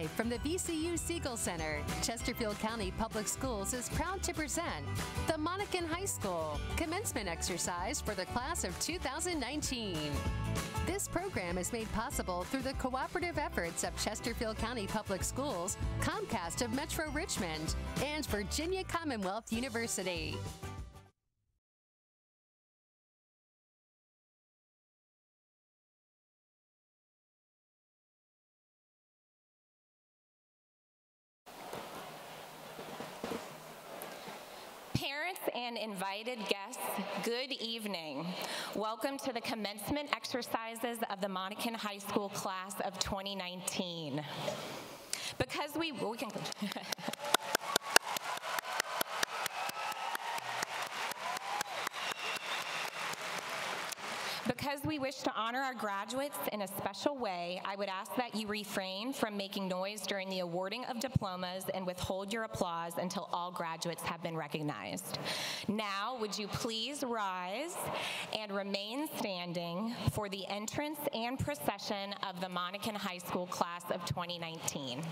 Live from the VCU Siegel Center, Chesterfield County Public Schools is proud to present the Monacan High School Commencement Exercise for the class of 2019. This program is made possible through the cooperative efforts of Chesterfield County Public Schools, Comcast of Metro Richmond, and Virginia Commonwealth University. Parents and invited guests, good evening. Welcome to the Commencement Exercises of the Monacan High School Class of 2019. Because we can... Because we wish to honor our graduates in a special way, I would ask that you refrain from making noise during the awarding of diplomas and withhold your applause until all graduates have been recognized. Now, would you please rise and remain standing for the entrance and procession of the Monacan High School Class of 2019.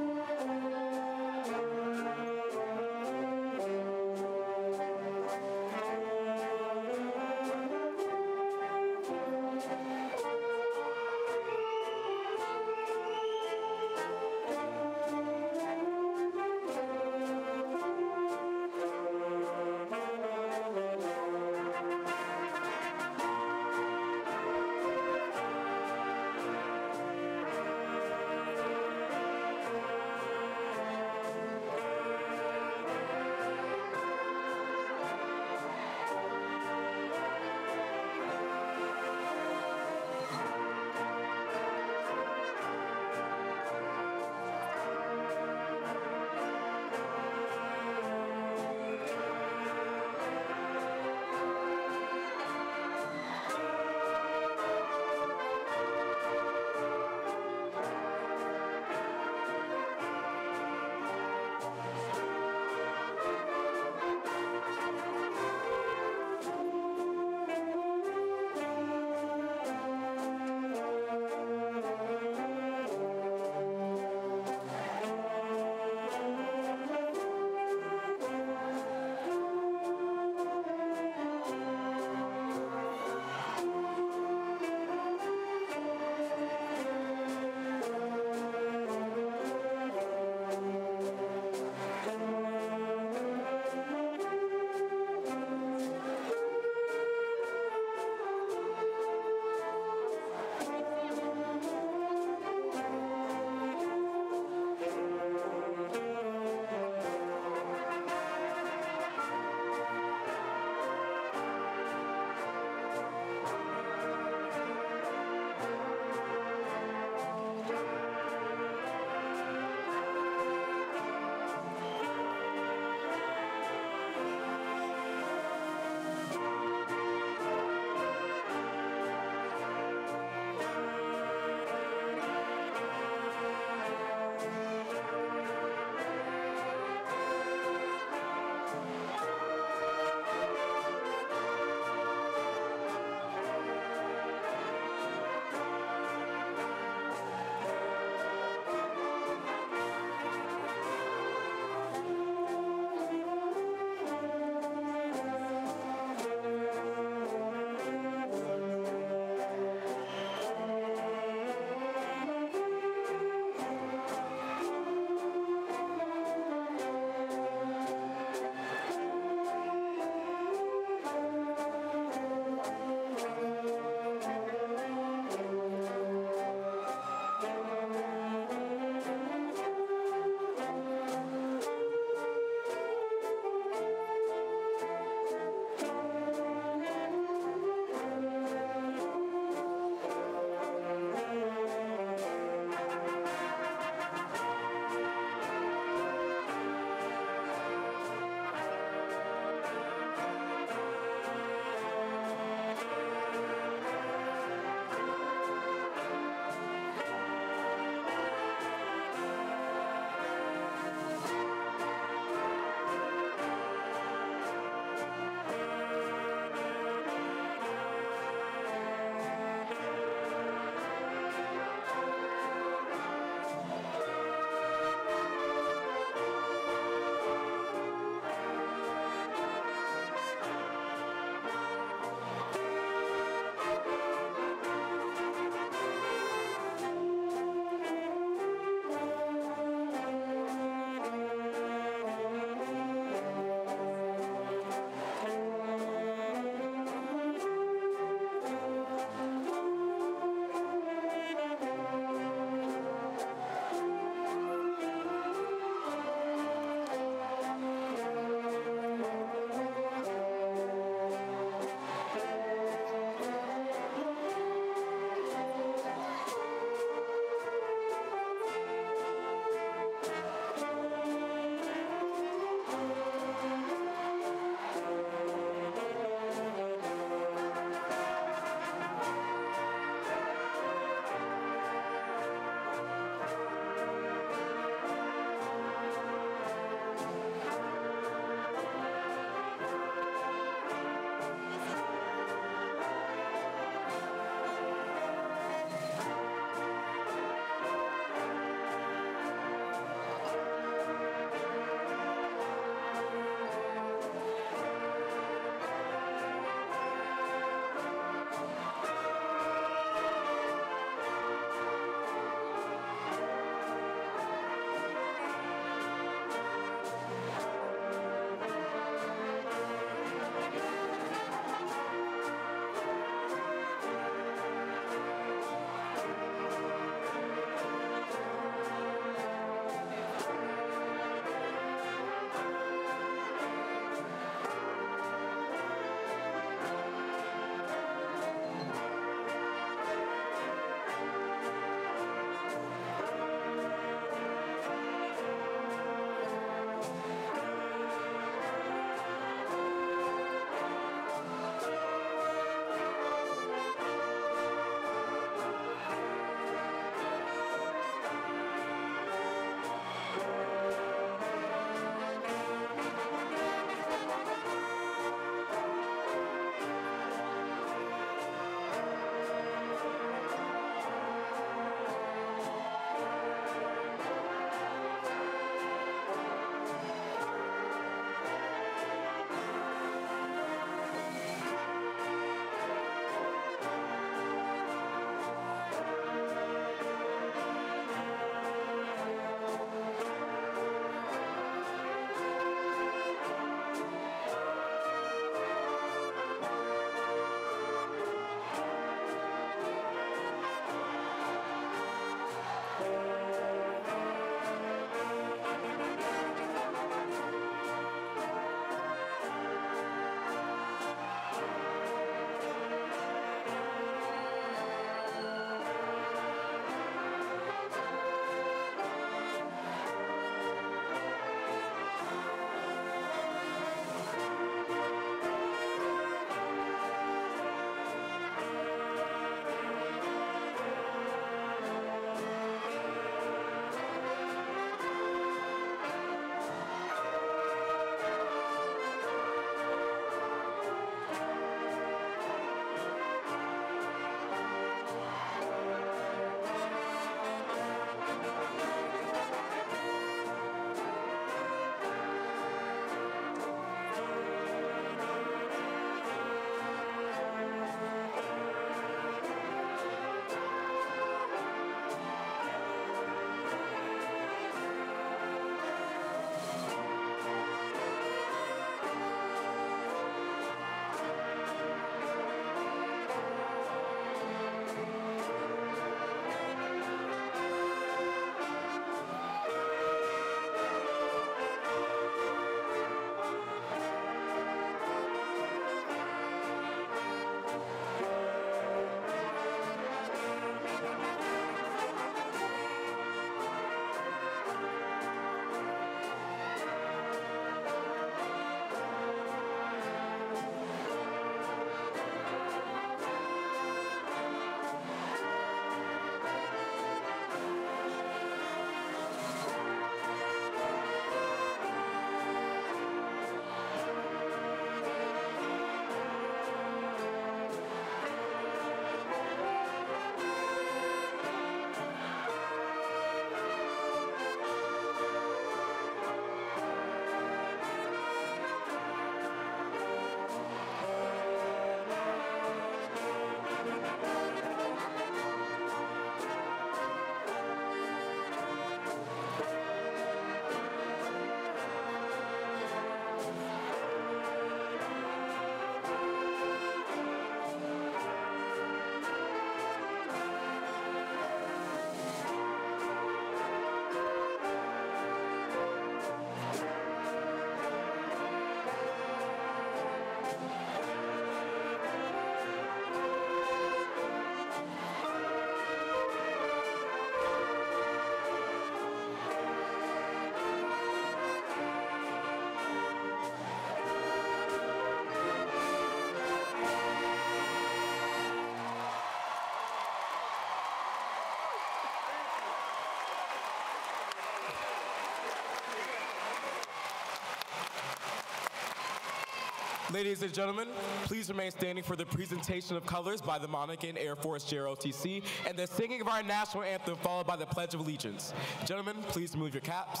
Ladies and gentlemen, please remain standing for the presentation of colors by the Monacan Air Force JROTC and the singing of our national anthem, followed by the Pledge of Allegiance. Gentlemen, please remove your caps.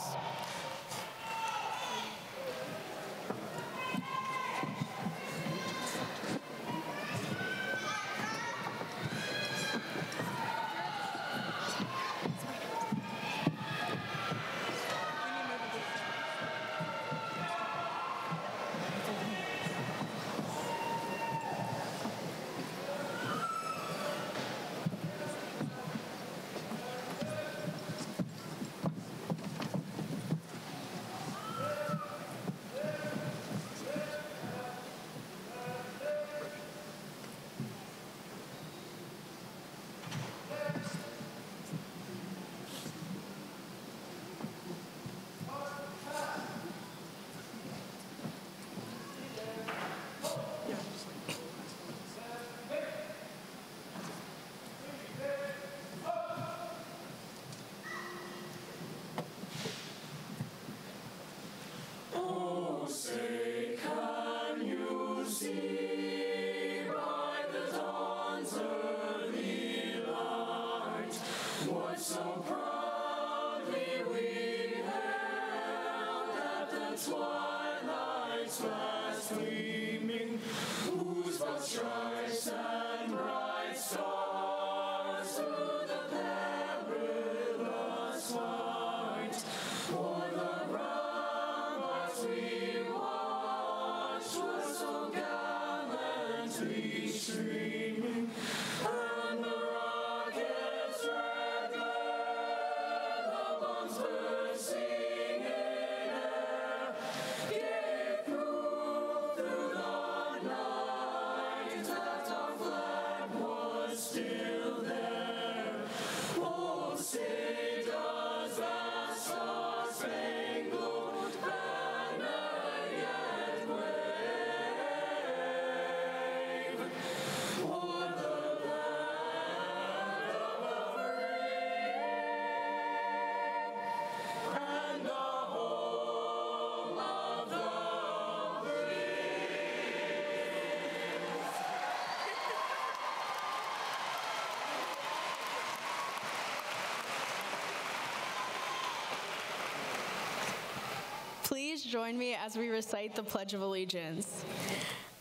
Please join me as we recite the Pledge of Allegiance.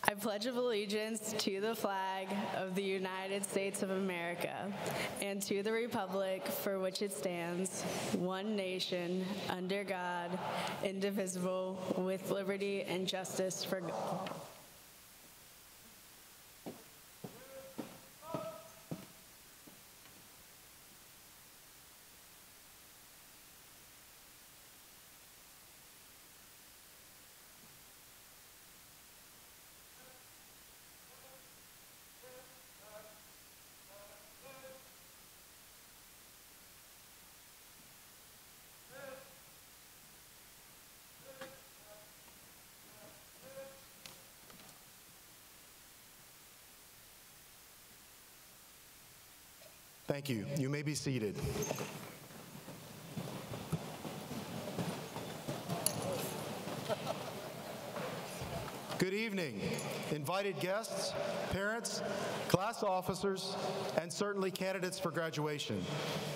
I pledge allegiance to the flag of the United States of America and to the republic for which it stands, one nation, under God, indivisible, with liberty and justice for all. Thank you. You may be seated. Good evening, invited guests, parents, class officers, and certainly candidates for graduation.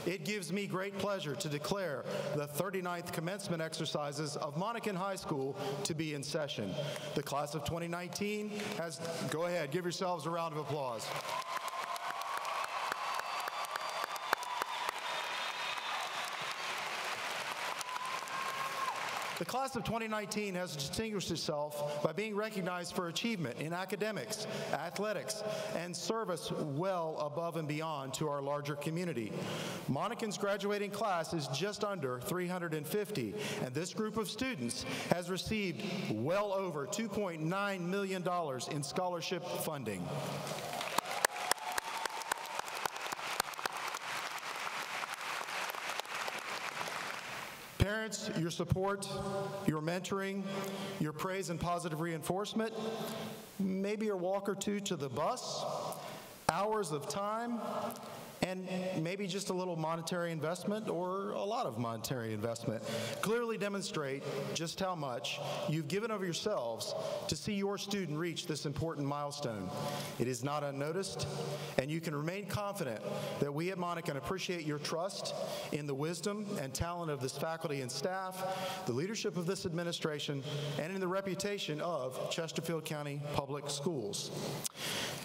It gives me great pleasure to declare the 39th Commencement Exercises of Monacan High School to be in session. The class of 2019 has, go ahead, give yourselves a round of applause. The class of 2019 has distinguished itself by being recognized for achievement in academics, athletics, and service well above and beyond to our larger community. Monacan's graduating class is just under 350, and this group of students has received well over $2.9 million in scholarship funding. Parents, your support, your mentoring, your praise and positive reinforcement, maybe a walk or two to the bus, hours of time, and maybe just a little monetary investment or a lot of monetary investment clearly demonstrate just how much you've given of yourselves to see your student reach this important milestone. It is not unnoticed, and you can remain confident that we at Monacan appreciate your trust in the wisdom and talent of this faculty and staff, the leadership of this administration, and in the reputation of Chesterfield County Public Schools.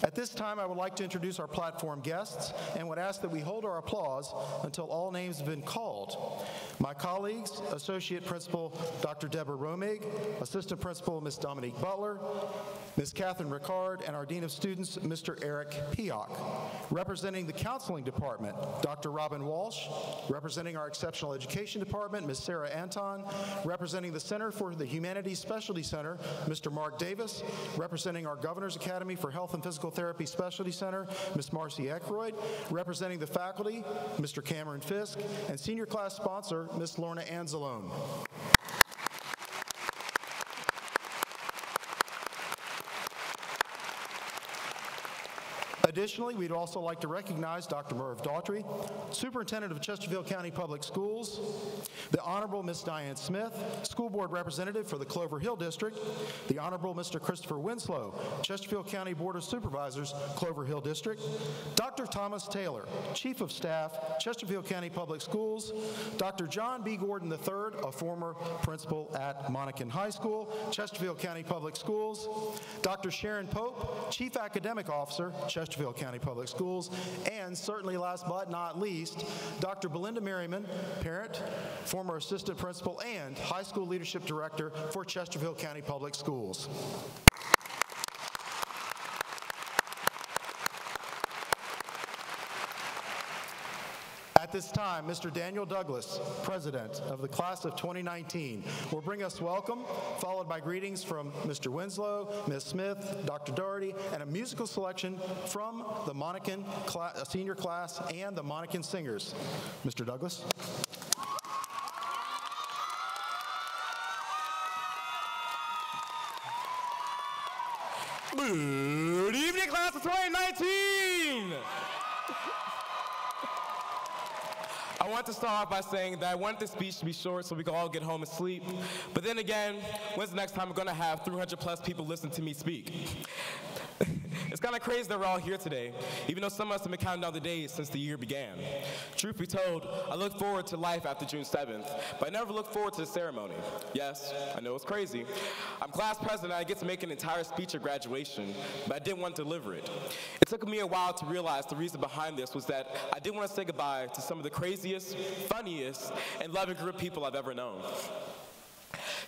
At this time, I would like to introduce our platform guests and would ask that we hold our applause until all names have been called. My colleagues, Associate Principal Dr. Deborah Romig, Assistant Principal Ms. Dominique Butler, Ms. Catherine Ricard, and our Dean of Students, Mr. Eric Pioch. Representing the Counseling Department, Dr. Robin Walsh. Representing our Exceptional Education Department, Ms. Sarah Anton. Representing the Center for the Humanities Specialty Center, Mr. Mark Davis. Representing our Governor's Academy for Health and Physical Therapy Specialty Center, Ms. Marcy Eckroyd. Representing the faculty, Mr. Cameron Fisk. And senior class sponsor, Ms. Lorna Anzalone. Additionally, we'd also like to recognize Dr. Merv Daughtry, Superintendent of Chesterfield County Public Schools, the Honorable Ms. Diane Smith, School Board Representative for the Clover Hill District, the Honorable Mr. Christopher Winslow, Chesterfield County Board of Supervisors, Clover Hill District, Dr. Thomas Taylor, Chief of Staff, Chesterfield County Public Schools, Dr. John B. Gordon III, a former principal at Monacan High School, Chesterfield County Public Schools, Dr. Sharon Pope, Chief Academic Officer, Chesterfield County Public Schools, and certainly last but not least, Dr. Belinda Merriman, parent, former assistant principal, and high school leadership director for Chesterfield County Public Schools. At this time, Mr. Daniel Douglas, President of the Class of 2019, will bring us welcome, followed by greetings from Mr. Winslow, Ms. Smith, Dr. Doherty, and a musical selection from the Monacan senior class and the Monacan Singers. Mr. Douglas. Good evening, Class of 2019! I want to start off by saying that I want this speech to be short so we can all get home and sleep. But then again, when's the next time we're going to have 300 plus people listen to me speak? It's kind of crazy that we're all here today, even though some of us have been counting down the days since the year began. Truth be told, I look forward to life after June 7th, but I never look forward to the ceremony. Yes, I know it's crazy. I'm class president, and I get to make an entire speech at graduation, but I didn't want to deliver it. It took me a while to realize the reason behind this was that I didn't want to say goodbye to some of the craziest, funniest, and loving group of people I've ever known.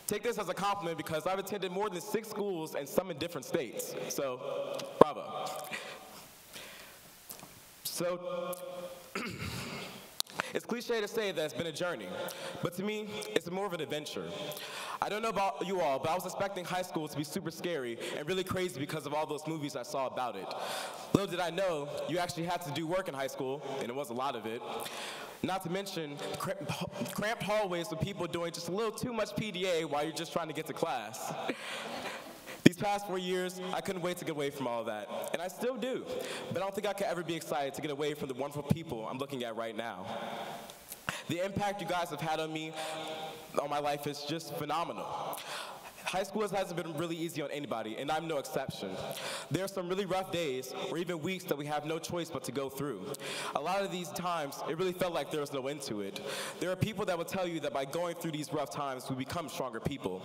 Take this as a compliment because I've attended more than 6 schools and some in different states. So, bravo. So, it's cliche to say that it's been a journey, but to me, it's more of an adventure. I don't know about you all, but I was expecting high school to be super scary and really crazy because of all those movies I saw about it. Little did I know, you actually had to do work in high school, and it was a lot of it. Not to mention cramped hallways with people doing just a little too much PDA while you're just trying to get to class. These past 4 years, I couldn't wait to get away from all of that, and I still do, but I don't think I could ever be excited to get away from the wonderful people I'm looking at right now. The impact you guys have had on me, on my life, is just phenomenal. High school hasn't been really easy on anybody, and I'm no exception. There are some really rough days, or even weeks that we have no choice but to go through. A lot of these times, it really felt like there was no end to it. There are people that will tell you that by going through these rough times, we become stronger people.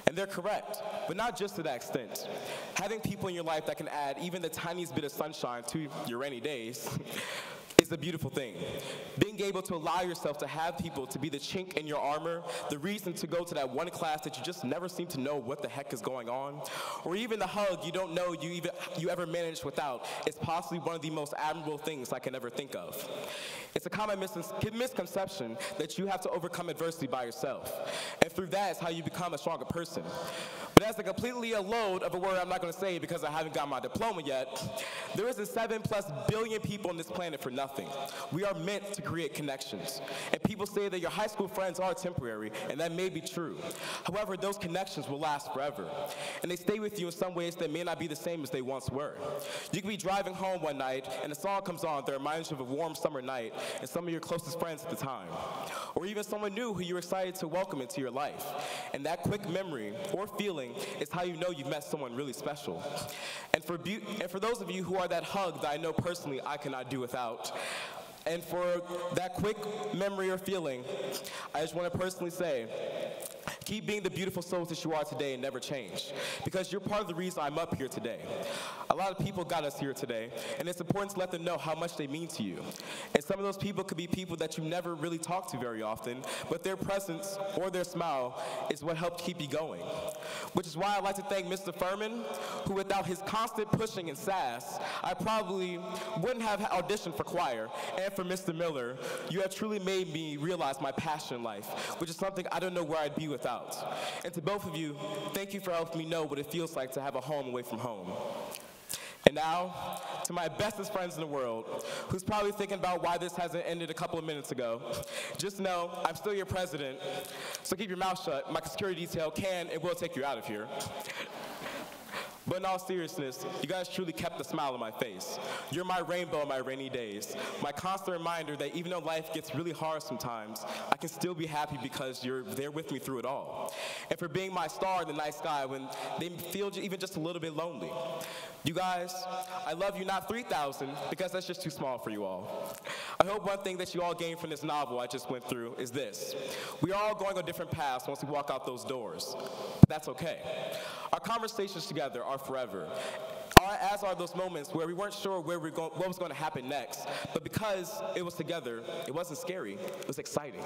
And they're correct, but not just to that extent. Having people in your life that can add even the tiniest bit of sunshine to your rainy days is a beautiful thing. Being able to allow yourself to have people to be the chink in your armor, the reason to go to that one class that you just never seem to know what the heck is going on, or even the hug you don't know you ever managed without, is possibly one of the most admirable things I can ever think of. It's a common misconception that you have to overcome adversity by yourself, and through that is how you become a stronger person. But as a completely a load of a word I'm not going to say because I haven't got my diploma yet, there isn't 7+ billion people on this planet for nothing. We are meant to create connections. And people say that your high school friends are temporary, and that may be true. However, those connections will last forever. And they stay with you in some ways that may not be the same as they once were. You can be driving home one night, and a song comes on that reminds you of a warm summer night and some of your closest friends at the time. Or even someone new who you're excited to welcome into your life. And that quick memory or feeling is how you know you've met someone really special. And for those of you who are that hug that I know personally I cannot do without, and for that quick memory or feeling, I just want to personally say, keep being the beautiful souls that you are today and never change, because you're part of the reason I'm up here today. A lot of people got us here today, and it's important to let them know how much they mean to you. And some of those people could be people that you never really talk to very often, but their presence or their smile is what helped keep you going. Which is why I'd like to thank Mr. Furman, who without his constant pushing and sass, I probably wouldn't have auditioned for choir. And for Mr. Miller, you have truly made me realize my passion in life, which is something I don't know where I'd be without. And to both of you, thank you for helping me know what it feels like to have a home away from home. And now, to my bestest friends in the world, who's probably thinking about why this hasn't ended a couple of minutes ago, just know I'm still your president, so keep your mouth shut. My security detail can and will take you out of here. But in all seriousness, you guys truly kept the smile on my face. You're my rainbow in my rainy days, my constant reminder that even though life gets really hard sometimes, I can still be happy because you're there with me through it all. And for being my star in the night sky when they feel even just a little bit lonely. You guys, I love you not 3,000 because that's just too small for you all. I hope one thing that you all gained from this novel I just went through is this. We are all going on different paths once we walk out those doors. But that's okay. Our conversations together are forever, as are those moments where we weren't sure what was going to happen next, but because it was together, it wasn't scary, it was exciting.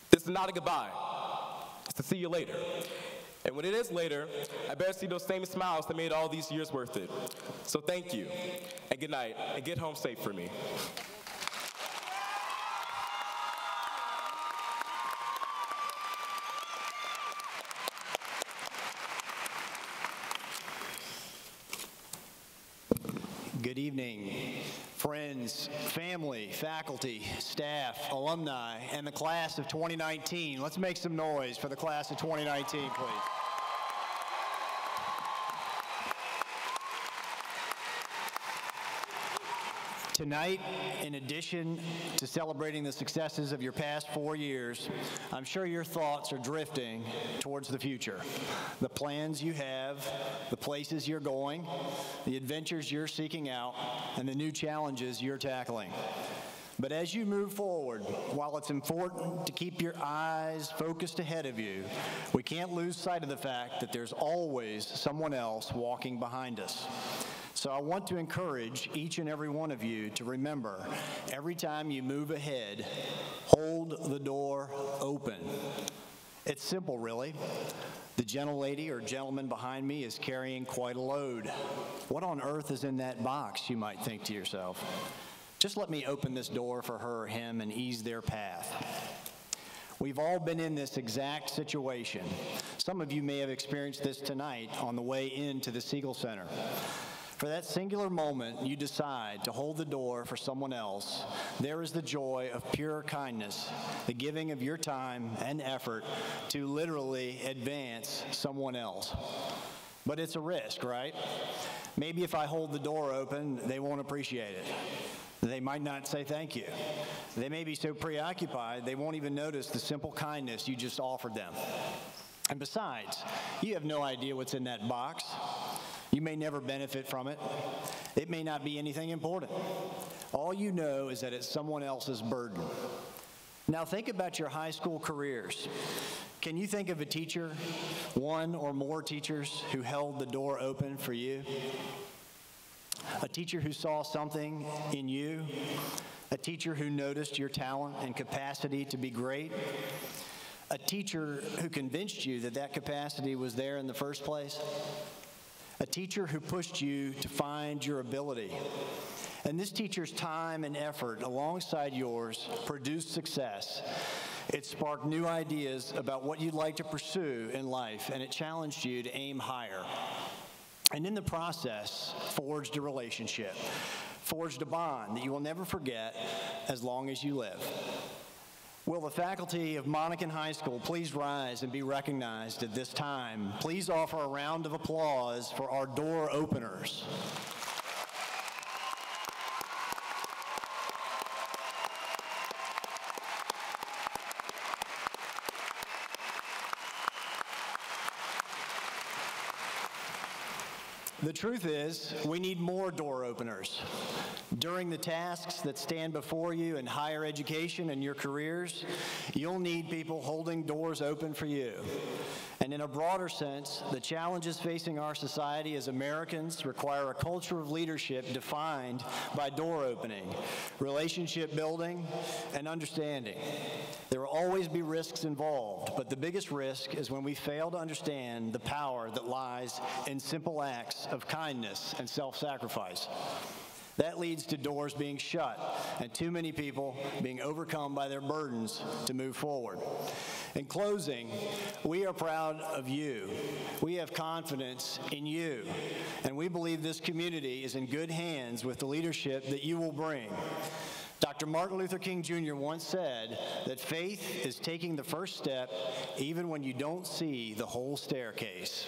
This is not a goodbye. It's to see you later. And when it is later, I better see those same smiles that made all these years worth it. So thank you, and good night, and get home safe for me. Good evening, friends, family, faculty, staff, alumni, and the class of 2019. Let's make some noise for the class of 2019, please. Tonight, in addition to celebrating the successes of your past 4 years, I'm sure your thoughts are drifting towards the future. The plans you have, the places you're going, the adventures you're seeking out, and the new challenges you're tackling. But as you move forward, while it's important to keep your eyes focused ahead of you, we can't lose sight of the fact that there's always someone else walking behind us. So I want to encourage each and every one of you to remember, every time you move ahead, hold the door open. It's simple, really. The gentle lady or gentleman behind me is carrying quite a load. What on earth is in that box, you might think to yourself. Just let me open this door for her or him and ease their path. We've all been in this exact situation. Some of you may have experienced this tonight on the way into the Siegel Center. For that singular moment, you decide to hold the door for someone else. There is the joy of pure kindness, the giving of your time and effort to literally advance someone else. But it's a risk, right? Maybe if I hold the door open, they won't appreciate it. They might not say thank you. They may be so preoccupied, they won't even notice the simple kindness you just offered them. And besides, you have no idea what's in that box. You may never benefit from it. It may not be anything important. All you know is that it's someone else's burden. Now think about your high school careers. Can you think of a teacher, one or more teachers, who held the door open for you? A teacher who saw something in you? A teacher who noticed your talent and capacity to be great? A teacher who convinced you that that capacity was there in the first place? A teacher who pushed you to find your ability. And this teacher's time and effort alongside yours produced success. It sparked new ideas about what you'd like to pursue in life, and it challenged you to aim higher. And in the process, forged a relationship, forged a bond that you will never forget as long as you live. Will the faculty of Monacan High School please rise and be recognized at this time? Please offer a round of applause for our door openers. The truth is, we need more door openers. During the tasks that stand before you in higher education and your careers, you'll need people holding doors open for you. And in a broader sense, the challenges facing our society as Americans require a culture of leadership defined by door opening, relationship building, and understanding. There will always be risks involved, but the biggest risk is when we fail to understand the power that lies in simple acts of kindness and self-sacrifice. That leads to doors being shut and too many people being overcome by their burdens to move forward. In closing, we are proud of you. We have confidence in you, and we believe this community is in good hands with the leadership that you will bring. Dr. Martin Luther King Jr. once said that faith is taking the first step even when you don't see the whole staircase.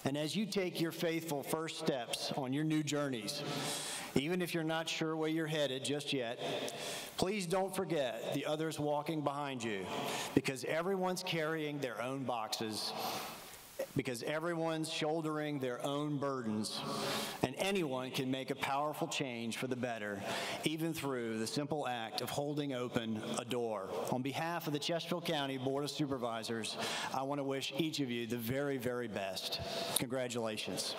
And as you take your faithful first steps on your new journeys, even if you're not sure where you're headed just yet, please don't forget the others walking behind you, because everyone's carrying their own boxes, because everyone's shouldering their own burdens, and anyone can make a powerful change for the better, even through the simple act of holding open a door. On behalf of the Chesterfield County Board of Supervisors, I want to wish each of you the very, very best. Congratulations.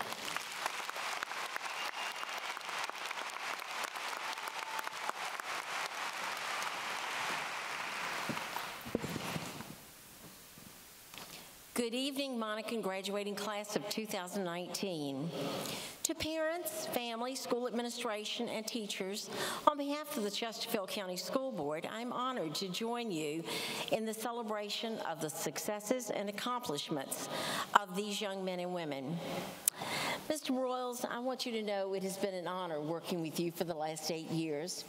Good evening, Monacan graduating class of 2019. To parents, family, school administration, and teachers, on behalf of the Chesterfield County School Board, I'm honored to join you in the celebration of the successes and accomplishments of these young men and women. Mr. Royals, I want you to know it has been an honor working with you for the last 8 years.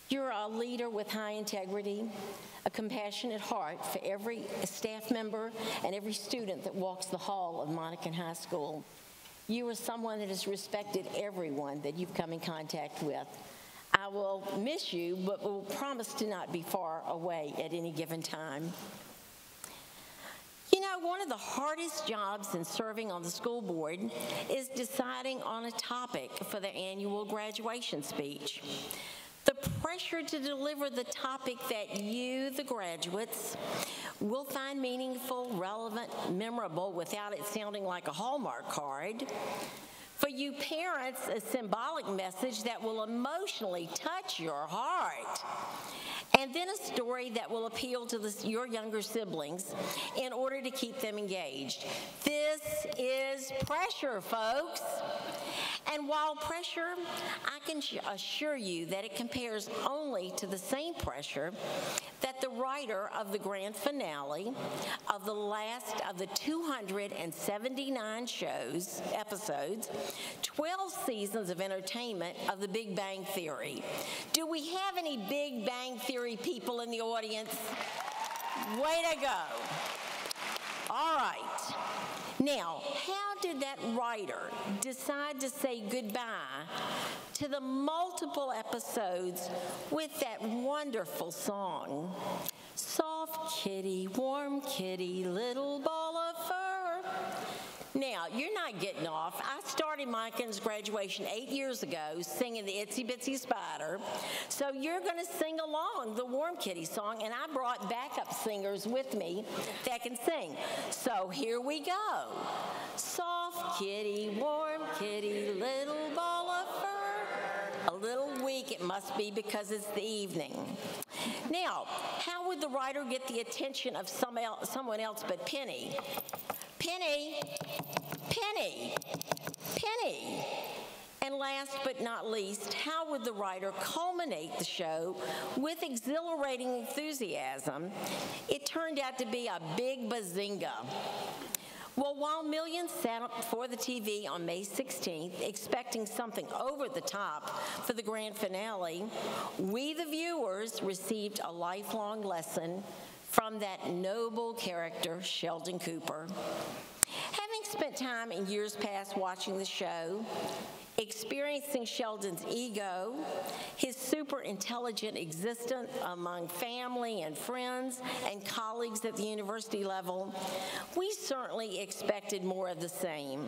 You're a leader with high integrity, a compassionate heart for every staff member and every student that walks the hall of Monacan High School. You are someone that has respected everyone that you've come in contact with. I will miss you, but will promise to not be far away at any given time. You know, one of the hardest jobs in serving on the school board is deciding on a topic for the annual graduation speech. The pressure to deliver the topic that you, the graduates, will find meaningful, relevant, memorable without it sounding like a Hallmark card. For you parents, a symbolic message that will emotionally touch your heart. And then a story that will appeal to your younger siblings in order to keep them engaged. This is pressure, folks. And while pressure, I can assure you that it compares only to the same pressure that the writer of the grand finale of the last of the 279 episodes, 12 seasons of entertainment of The Big Bang Theory. Do we have any Big Bang Theory people in the audience? Way to go. All right. Now, how did that writer decide to say goodbye to the multiple episodes with that wonderful song? Soft kitty, warm kitty, little ball of fur. Now, you're not getting off. I started Monacan's graduation 8 years ago singing the Itsy Bitsy Spider. So you're going to sing along the Warm Kitty song, and I brought backup singers with me that can sing. So here we go. Soft kitty, warm kitty, little ball of fur. A little weak it must be because it's the evening. Now, how would the writer get the attention of someone else but Penny? Penny, Penny, Penny. And last but not least, how would the writer culminate the show with exhilarating enthusiasm? It turned out to be a big bazinga. Well, while millions sat up before the TV on May 16th, expecting something over the top for the grand finale, we, the viewers, received a lifelong lesson from that noble character, Sheldon Cooper. Having spent time in years past watching the show, experiencing Sheldon's ego, his super intelligent existence among family and friends and colleagues at the university level, we certainly expected more of the same.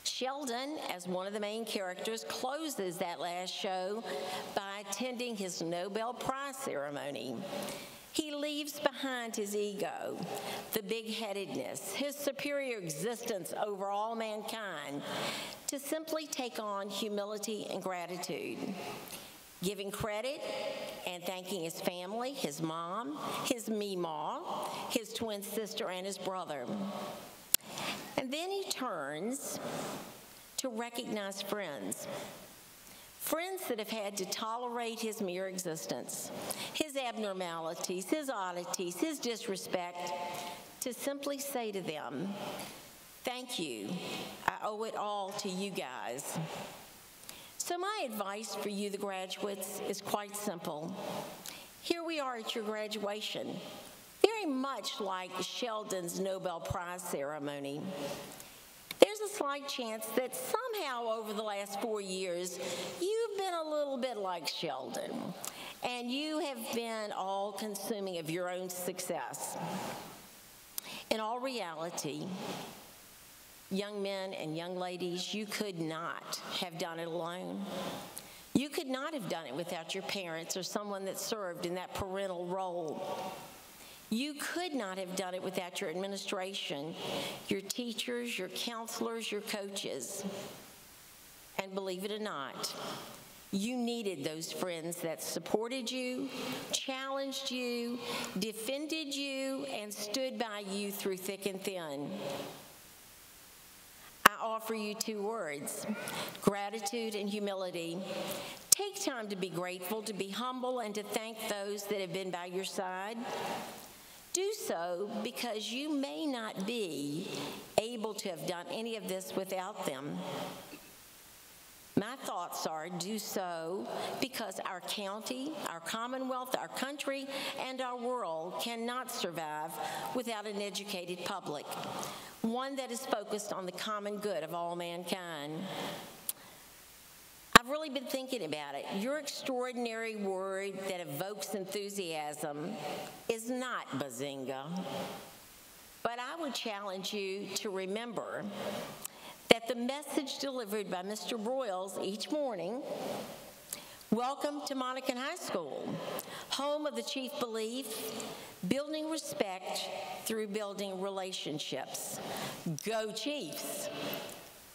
Sheldon, as one of the main characters, closes that last show by attending his Nobel Prize ceremony. He leaves behind his ego, the big-headedness, his superior existence over all mankind, to simply take on humility and gratitude, giving credit and thanking his family, his mom, his Meemaw, his twin sister, and his brother. And then he turns to recognize friends. Friends that have had to tolerate his mere existence, his abnormalities, his oddities, his disrespect, to simply say to them, thank you, I owe it all to you guys. So my advice for you, the graduates, is quite simple. Here we are at your graduation, very much like Sheldon's Nobel Prize ceremony. There's a slight chance that somehow over the last 4 years, you've been a little bit like Sheldon, and you have been all-consuming of your own success. In all reality, young men and young ladies, you could not have done it alone. You could not have done it without your parents or someone that served in that parental role. You could not have done it without your administration, your teachers, your counselors, your coaches. And believe it or not, you needed those friends that supported you, challenged you, defended you, and stood by you through thick and thin. I offer you 2 words, gratitude and humility. Take time to be grateful, to be humble, and to thank those that have been by your side. Do so because you may not be able to have done any of this without them. My thoughts are, do so because our county, our commonwealth, our country, and our world cannot survive without an educated public, one that is focused on the common good of all mankind. I've really been thinking about it. Your extraordinary word that evokes enthusiasm is not bazinga. But I would challenge you to remember that the message delivered by Mr. Broyles each morning, welcome to Monacan High School, home of the chief belief, building respect through building relationships. Go Chiefs,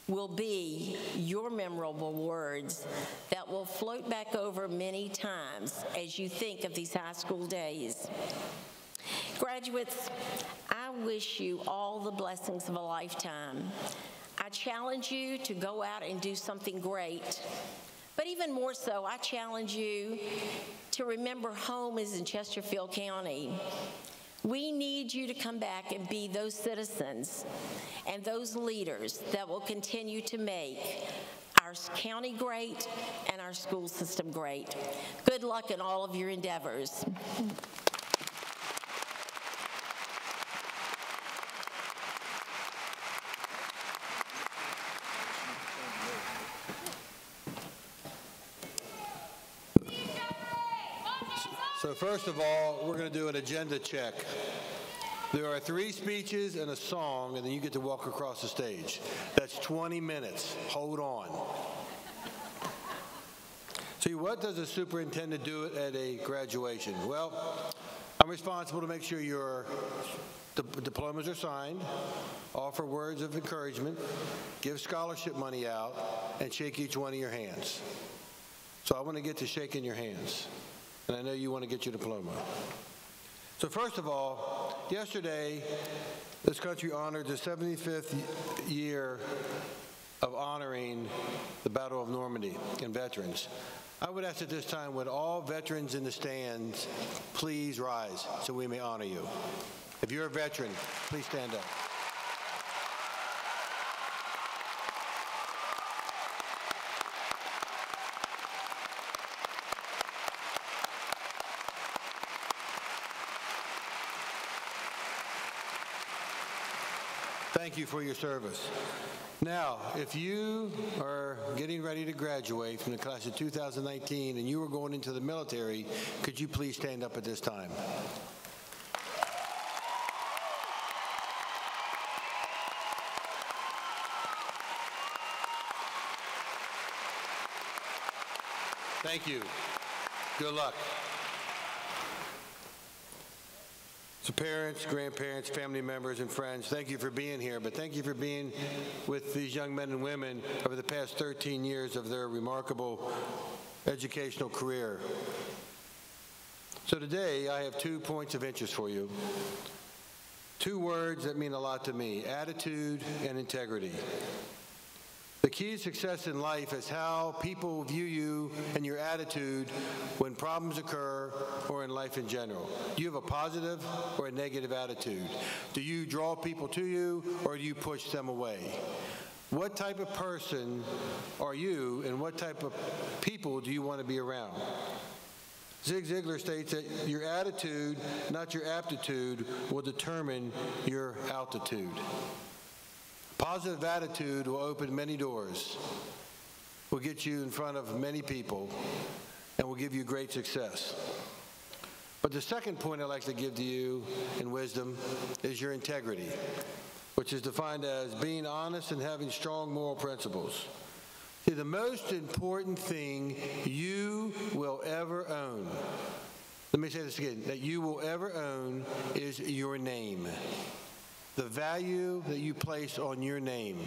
will be your memorable words that will float back over many times as you think of these high school days. Graduates, I wish you all the blessings of a lifetime. I challenge you to go out and do something great. But even more so, I challenge you to remember home is in Chesterfield County. We need you to come back and be those citizens and those leaders that will continue to make our county great and our school system great. Good luck in all of your endeavors. So first of all, we're going to do an agenda check. There are 3 speeches and a song, and then you get to walk across the stage. That's 20 minutes. Hold on. See, what does a superintendent do at a graduation? Well, I'm responsible to make sure your diplomas are signed, offer words of encouragement, give scholarship money out, and shake each one of your hands. So I want to get to shaking your hands. And I know you want to get your diploma. So first of all, yesterday, this country honored the 75th year of honoring the Battle of Normandy and veterans. I would ask at this time, would all veterans in the stands please rise so we may honor you? If you're a veteran, please stand up. Thank you for your service. Now, if you are getting ready to graduate from the class of 2019 and you are going into the military, could you please stand up at this time? Thank you. Good luck. So parents, grandparents, family members, and friends, thank you for being here, but thank you for being with these young men and women over the past 13 years of their remarkable educational career. So today, I have 2 points of interest for you. 2 words that mean a lot to me: attitude and integrity. The key to success in life is how people view you and your attitude when problems occur or in life in general. Do you have a positive or a negative attitude? Do you draw people to you or do you push them away? What type of person are you and what type of people do you want to be around? Zig Ziglar states that your attitude, not your aptitude, will determine your altitude. Positive attitude will open many doors, will get you in front of many people, and will give you great success. But the second point I'd like to give to you in wisdom is your integrity, which is defined as being honest and having strong moral principles. See, the most important thing you will ever own, let me say this again, that you will ever own is your name. The value that you place on your name.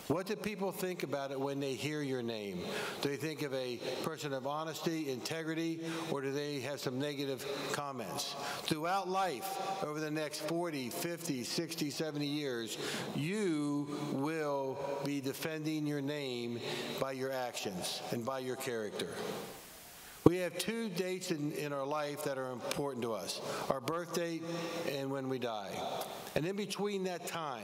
What do people think about it when they hear your name? Do they think of a person of honesty, integrity, or do they have some negative comments? Throughout life, over the next 40, 50, 60, 70 years, you will be defending your name by your actions and by your character. We have 2 dates in our life that are important to us: our birth date and when we die. And in between that time,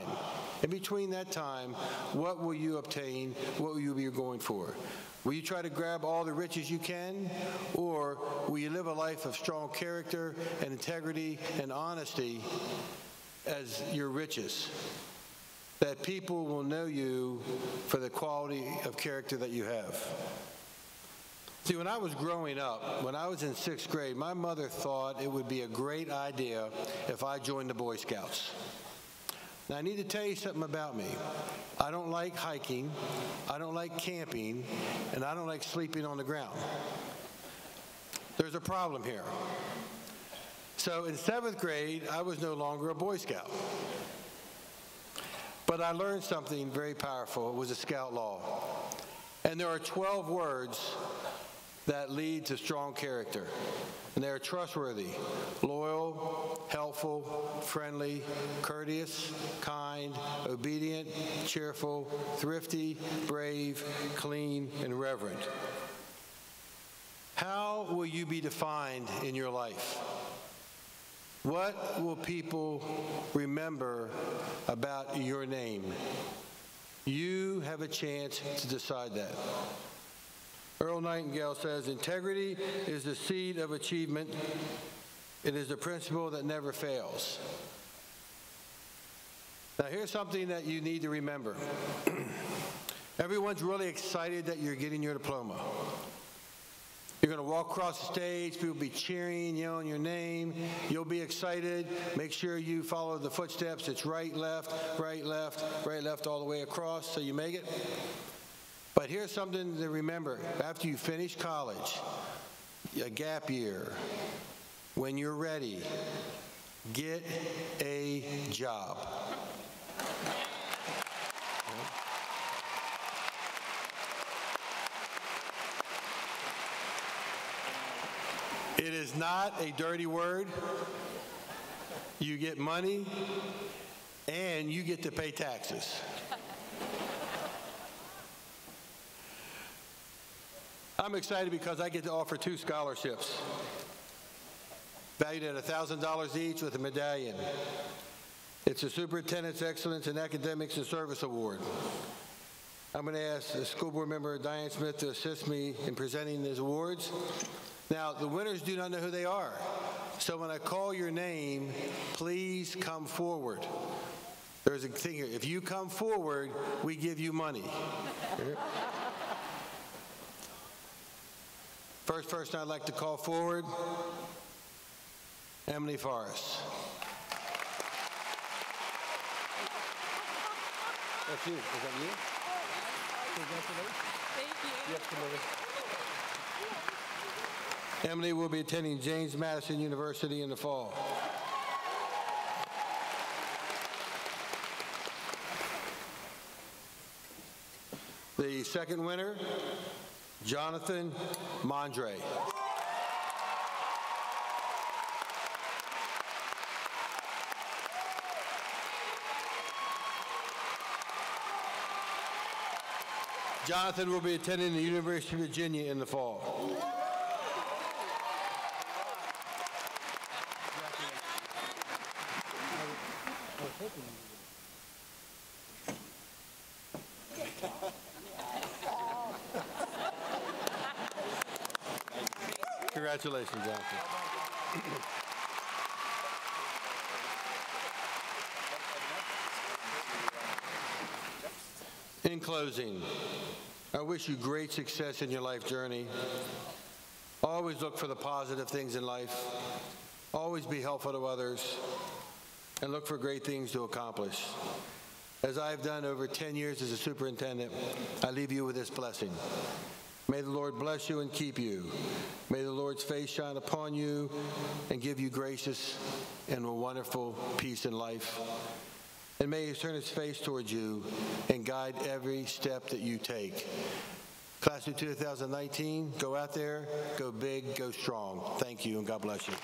what will you obtain? What will you be going for? Will you try to grab all the riches you can, or will you live a life of strong character and integrity and honesty as your riches? That people will know you for the quality of character that you have. See, when I was growing up, when I was in 6th grade, my mother thought it would be a great idea if I joined the Boy Scouts. Now, I need to tell you something about me. I don't like hiking, I don't like camping, and I don't like sleeping on the ground. There's a problem here. So in 7th grade, I was no longer a Boy Scout. But I learned something very powerful. It was a Scout law. And there are 12 words that lead to strong character. And they are trustworthy, loyal, helpful, friendly, courteous, kind, obedient, cheerful, thrifty, brave, clean, and reverent. How will you be defined in your life? What will people remember about your name? You have a chance to decide that. Earl Nightingale says, integrity is the seed of achievement. It is a principle that never fails. Now here's something that you need to remember. Everyone's really excited that you're getting your diploma. You're going to walk across the stage, people will be cheering, yelling your name. You'll be excited. Make sure you follow the footsteps. It's right, left, right, left, right, left, all the way across so you make it. But here's something to remember. After you finish college, a gap year, when you're ready, get a job. It is not a dirty word. You get money, and you get to pay taxes. I'm excited because I get to offer 2 scholarships, valued at $1,000 each with a medallion. It's a Superintendent's Excellence in Academics and Service Award. I'm going to ask the school board member, Diane Smith, to assist me in presenting these awards. Now, the winners do not know who they are. So when I call your name, please come forward. There's a thing here. If you come forward, we give you money. First person I'd like to call forward, Emily Forrest. That's you. Is that you? Thank you. Yes, come over. Emily will be attending James Madison University in the fall. The second winner, Jonathan Mondre. Jonathan will be attending the University of Virginia in the fall. Congratulations, Jonathan. In closing, I wish you great success in your life journey. Always look for the positive things in life. Always be helpful to others, and look for great things to accomplish. As I've done over 10 years as a superintendent, I leave you with this blessing. May the Lord bless you and keep you. May the Lord's face shine upon you and give you gracious and a wonderful peace in life. And may He turn His face towards you and guide every step that you take. Class of 2019, go out there, go big, go strong. Thank you, and God bless you.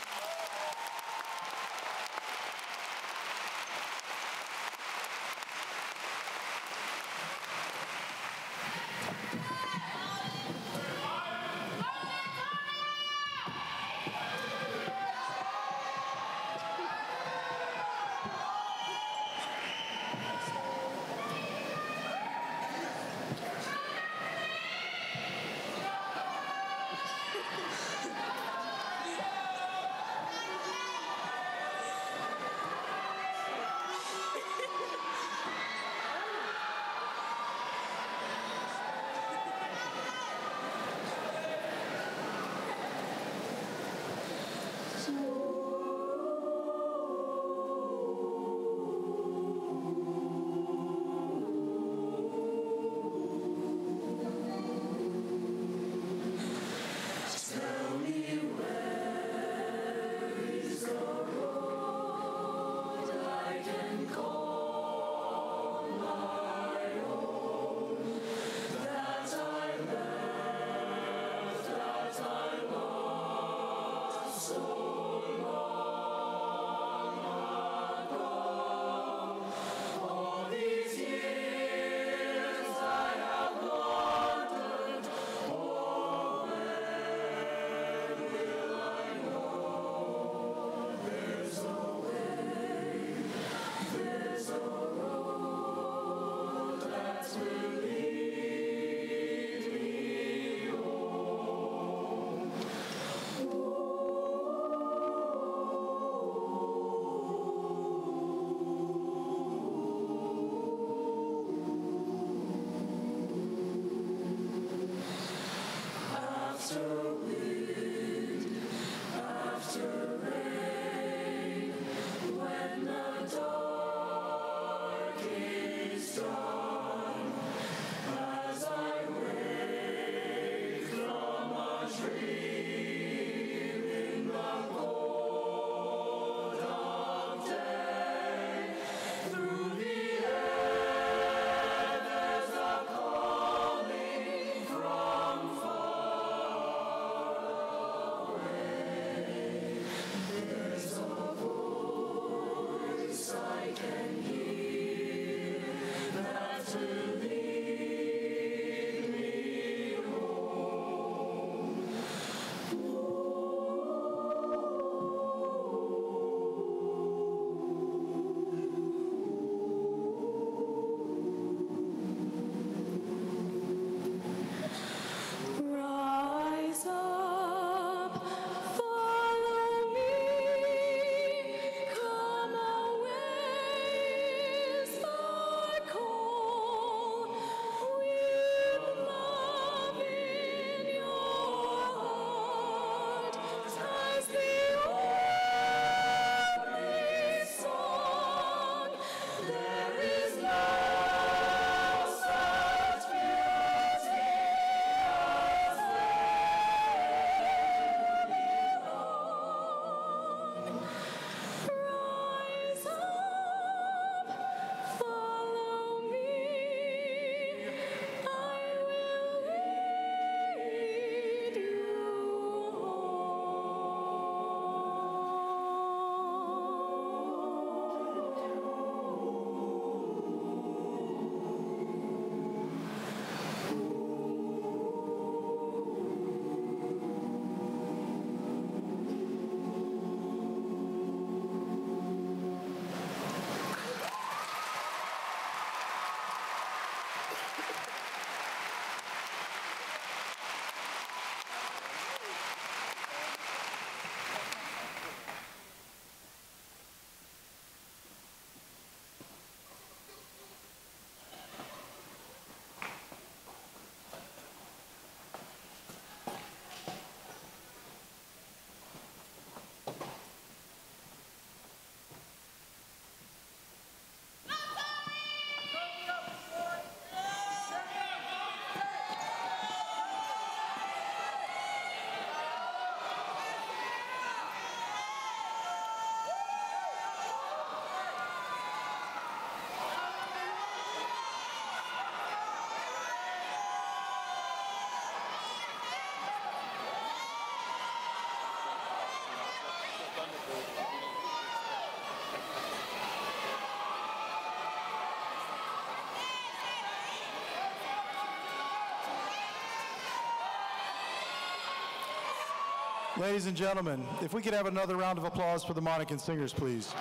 Ladies and gentlemen, if we could have another round of applause for the Monacan singers, please.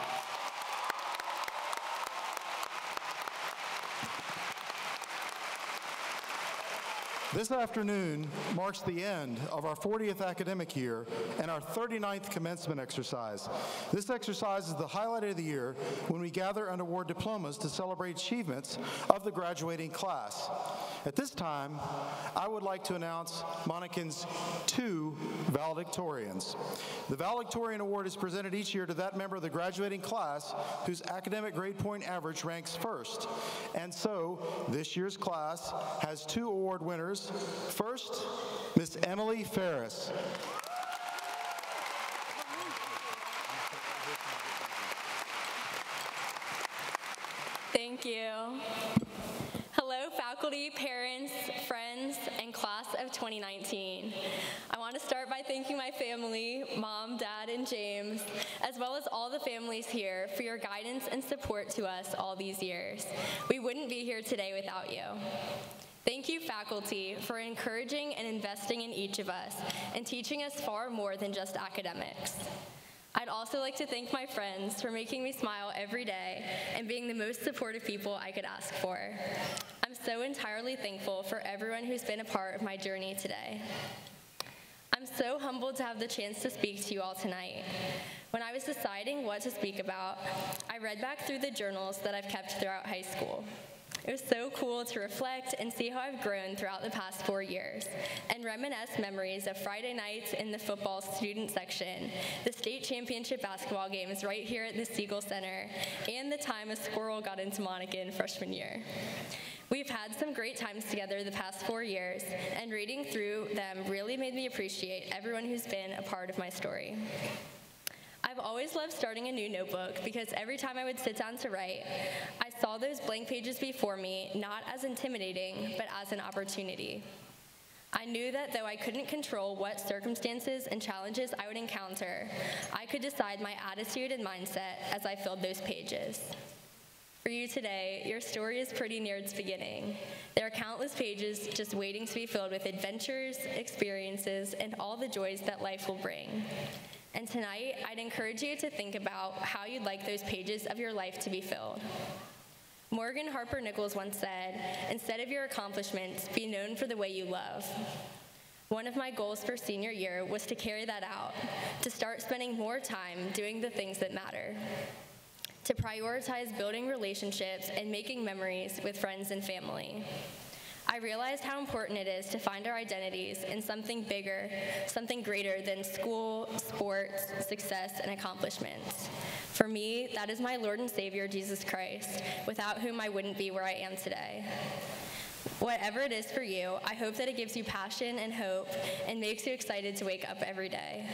This afternoon marks the end of our 40th academic year and our 39th commencement exercise. This exercise is the highlight of the year when we gather and award diplomas to celebrate achievements of the graduating class. At this time, I would like to announce Monacan's 2 valedictorians. The Valedictorian Award is presented each year to that member of the graduating class whose academic grade point average ranks first. And so, this year's class has 2 award winners. First, Miss Emily Ferris. Thank you. Hello, faculty, parents, friends, and class of 2019. I want to start by thanking my family, Mom, Dad, and James, as well as all the families here for your guidance and support to us all these years. We wouldn't be here today without you. Thank you, faculty, for encouraging and investing in each of us and teaching us far more than just academics. I'd also like to thank my friends for making me smile every day and being the most supportive people I could ask for. I'm so entirely thankful for everyone who's been a part of my journey today. I'm so humbled to have the chance to speak to you all tonight. When I was deciding what to speak about, I read back through the journals that I've kept throughout high school. It was so cool to reflect and see how I've grown throughout the past 4 years and reminisce memories of Friday nights in the football student section, the state championship basketball games right here at the Siegel Center, and the time a squirrel got into Monacan freshman year. We've had some great times together the past 4 years, and reading through them really made me appreciate everyone who's been a part of my story. I've always loved starting a new notebook because every time I would sit down to write, I saw those blank pages before me not as intimidating, but as an opportunity. I knew that though I couldn't control what circumstances and challenges I would encounter, I could decide my attitude and mindset as I filled those pages. For you today, your story is pretty near its beginning. There are countless pages just waiting to be filled with adventures, experiences, and all the joys that life will bring. And tonight, I'd encourage you to think about how you'd like those pages of your life to be filled. Morgan Harper Nichols once said, "Instead of your accomplishments, be known for the way you love." One of my goals for senior year was to carry that out, to start spending more time doing the things that matter, to prioritize building relationships and making memories with friends and family. I realized how important it is to find our identities in something bigger, something greater than school, sports, success, and accomplishments. For me, that is my Lord and Savior, Jesus Christ, without whom I wouldn't be where I am today. Whatever it is for you, I hope that it gives you passion and hope and makes you excited to wake up every day.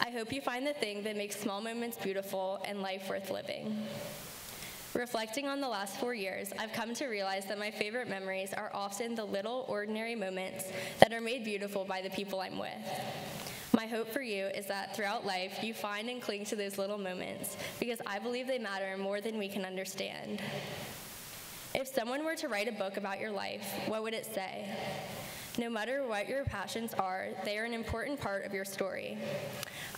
I hope you find the thing that makes small moments beautiful and life worth living. Reflecting on the last 4 years, I've come to realize that my favorite memories are often the little ordinary moments that are made beautiful by the people I'm with. My hope for you is that throughout life, you find and cling to those little moments because I believe they matter more than we can understand. If someone were to write a book about your life, what would it say? No matter what your passions are, they are an important part of your story.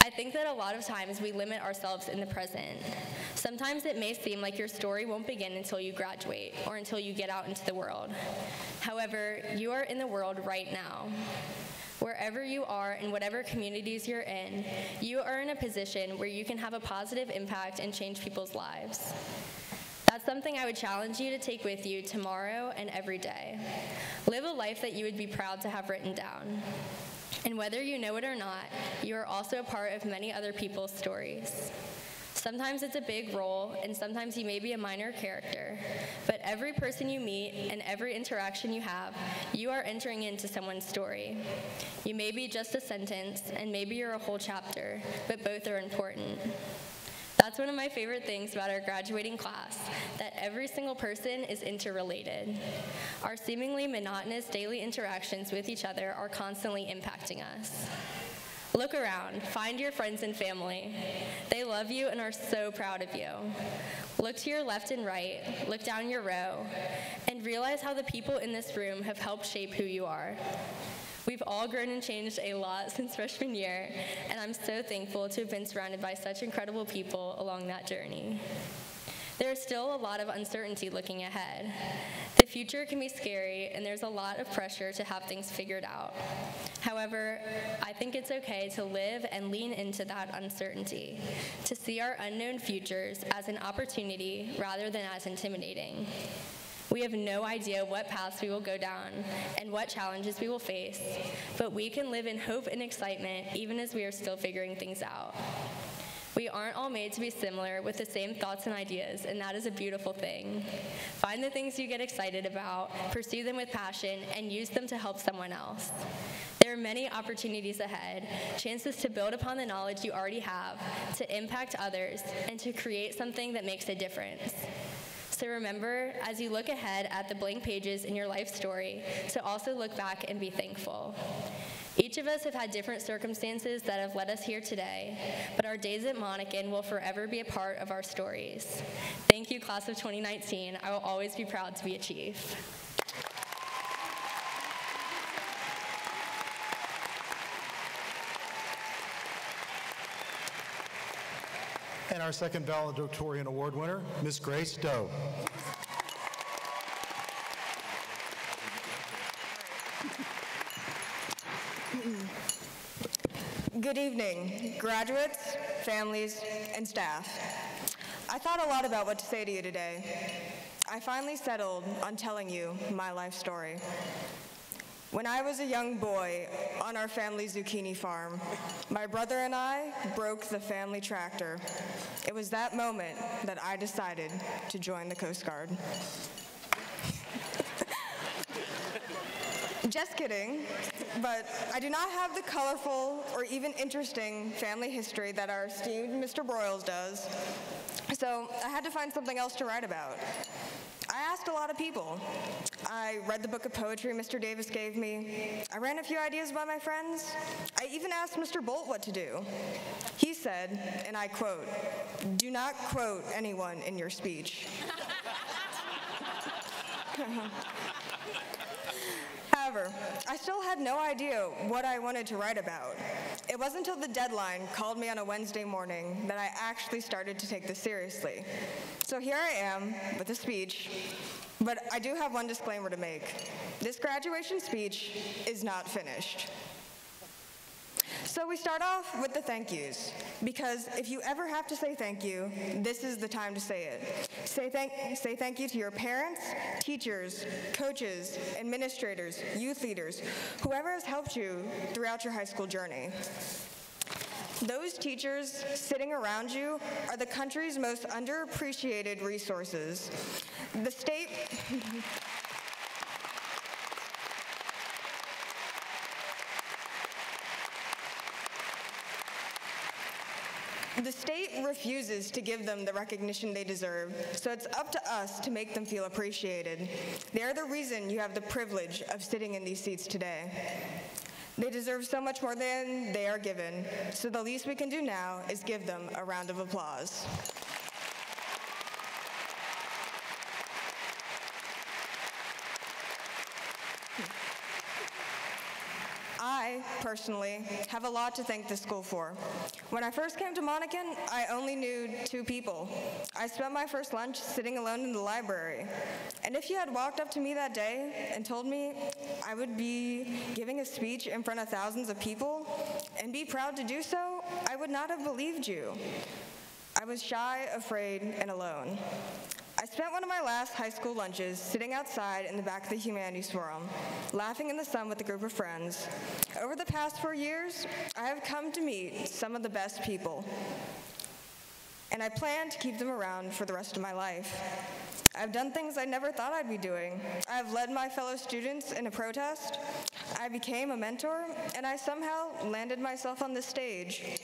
I think that a lot of times we limit ourselves in the present. Sometimes it may seem like your story won't begin until you graduate or until you get out into the world. However, you are in the world right now. Wherever you are and whatever communities you're in, you are in a position where you can have a positive impact and change people's lives. That's something I would challenge you to take with you tomorrow and every day. Live a life that you would be proud to have written down. And whether you know it or not, you are also a part of many other people's stories. Sometimes it's a big role, and sometimes you may be a minor character, but every person you meet and every interaction you have, you are entering into someone's story. You may be just a sentence, and maybe you're a whole chapter, but both are important. That's one of my favorite things about our graduating class, that every single person is interrelated. Our seemingly monotonous daily interactions with each other are constantly impacting us. Look around, find your friends and family. They love you and are so proud of you. Look to your left and right, look down your row, and realize how the people in this room have helped shape who you are. We've all grown and changed a lot since freshman year, and I'm so thankful to have been surrounded by such incredible people along that journey. There is still a lot of uncertainty looking ahead. The future can be scary, and there's a lot of pressure to have things figured out. However, I think it's okay to live and lean into that uncertainty, to see our unknown futures as an opportunity rather than as intimidating. We have no idea what paths we will go down and what challenges we will face, but we can live in hope and excitement even as we are still figuring things out. We aren't all made to be similar with the same thoughts and ideas, and that is a beautiful thing. Find the things you get excited about, pursue them with passion, and use them to help someone else. There are many opportunities ahead, chances to build upon the knowledge you already have, to impact others, and to create something that makes a difference. So remember, as you look ahead at the blank pages in your life story, to also look back and be thankful. Each of us have had different circumstances that have led us here today, but our days at Monacan will forever be a part of our stories. Thank you, class of 2019. I will always be proud to be a chief. And our second valedictorian award winner, Miss Grace Doe. Good evening, graduates, families, and staff. I thought a lot about what to say to you today. I finally settled on telling you my life story. When I was a young boy on our family zucchini farm, my brother and I broke the family tractor. It was that moment that I decided to join the Coast Guard. Just kidding, but I do not have the colorful or even interesting family history that our esteemed Mr. Broyles does, so I had to find something else to write about. I asked a lot of people. I read the book of poetry Mr. Davis gave me. I ran a few ideas by my friends. I even asked Mr. Bolt what to do. He said, and I quote, "Do not quote anyone in your speech." However, I still had no idea what I wanted to write about. It wasn't until the deadline called me on a Wednesday morning that I actually started to take this seriously. So here I am with a speech, but I do have one disclaimer to make. This graduation speech is not finished. So we start off with the thank yous, because if you ever have to say thank you, this is the time to say it. Say thank you to your parents, teachers, coaches, administrators, youth leaders, whoever has helped you throughout your high school journey. Those teachers sitting around you are the country's most underappreciated resources. The state... The state refuses to give them the recognition they deserve, so it's up to us to make them feel appreciated. They are the reason you have the privilege of sitting in these seats today. They deserve so much more than they are given, so the least we can do now is give them a round of applause. I, personally, have a lot to thank this school for. When I first came to Monacan, I only knew 2 people. I spent my first lunch sitting alone in the library. And if you had walked up to me that day and told me I would be giving a speech in front of thousands of people and be proud to do so, I would not have believed you. I was shy, afraid, and alone. I spent one of my last high school lunches sitting outside in the back of the humanities forum, laughing in the sun with a group of friends. Over the past 4 years, I have come to meet some of the best people, and I plan to keep them around for the rest of my life. I've done things I never thought I'd be doing. I've led my fellow students in a protest, I became a mentor, and I somehow landed myself on this stage.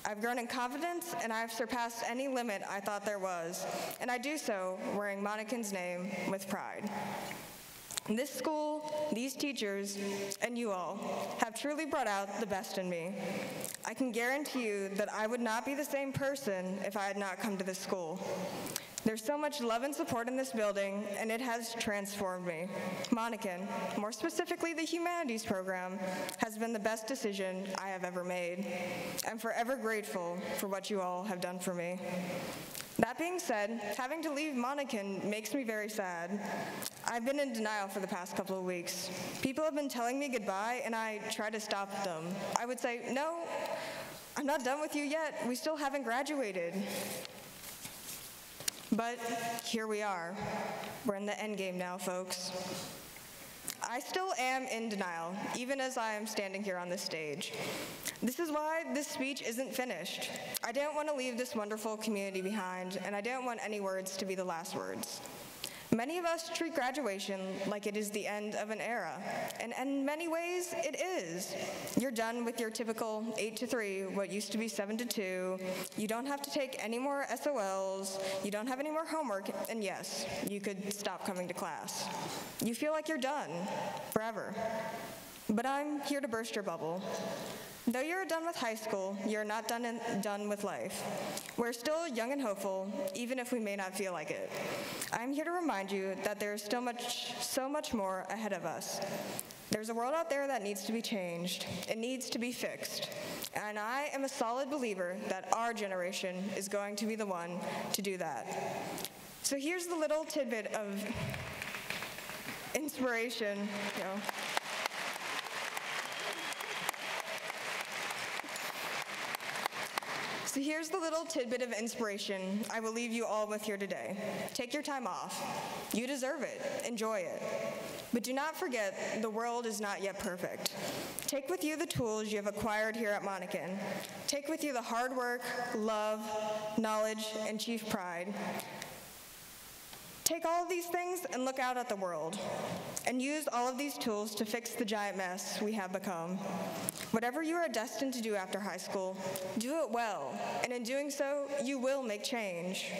I've grown in confidence, and I've surpassed any limit I thought there was, and I do so wearing Monacan's name with pride. This school, these teachers, and you all have truly brought out the best in me. I can guarantee you that I would not be the same person if I had not come to this school. There's so much love and support in this building, and it has transformed me. Monacan, more specifically the humanities program, has been the best decision I have ever made. I'm forever grateful for what you all have done for me. That being said, having to leave Monacan makes me very sad. I've been in denial for the past couple of weeks. People have been telling me goodbye, and I try to stop them. I would say, no, I'm not done with you yet. We still haven't graduated. But here we are. We're in the end game now, folks. I still am in denial, even as I am standing here on this stage. This is why this speech isn't finished. I didn't want to leave this wonderful community behind, and I didn't want any words to be the last words. Many of us treat graduation like it is the end of an era, and in many ways, it is. You're done with your typical 8 to 3, what used to be 7 to 2. You don't have to take any more SOLs, you don't have any more homework, and yes, you could stop coming to class. You feel like you're done, forever. But I'm here to burst your bubble. Though you're done with high school, you're not done with life. We're still young and hopeful, even if we may not feel like it. I'm here to remind you that there's still so much more ahead of us. There's a world out there that needs to be changed. It needs to be fixed. And I am a solid believer that our generation is going to be the one to do that. So here's the little tidbit of inspiration, So here's the little tidbit of inspiration I will leave you all with here today. Take your time off. You deserve it. Enjoy it. But do not forget, the world is not yet perfect. Take with you the tools you have acquired here at Monacan. Take with you the hard work, love, knowledge, and chief pride. Take all of these things and look out at the world, and use all of these tools to fix the giant mess we have become. Whatever you are destined to do after high school, do it well, and in doing so, you will make change.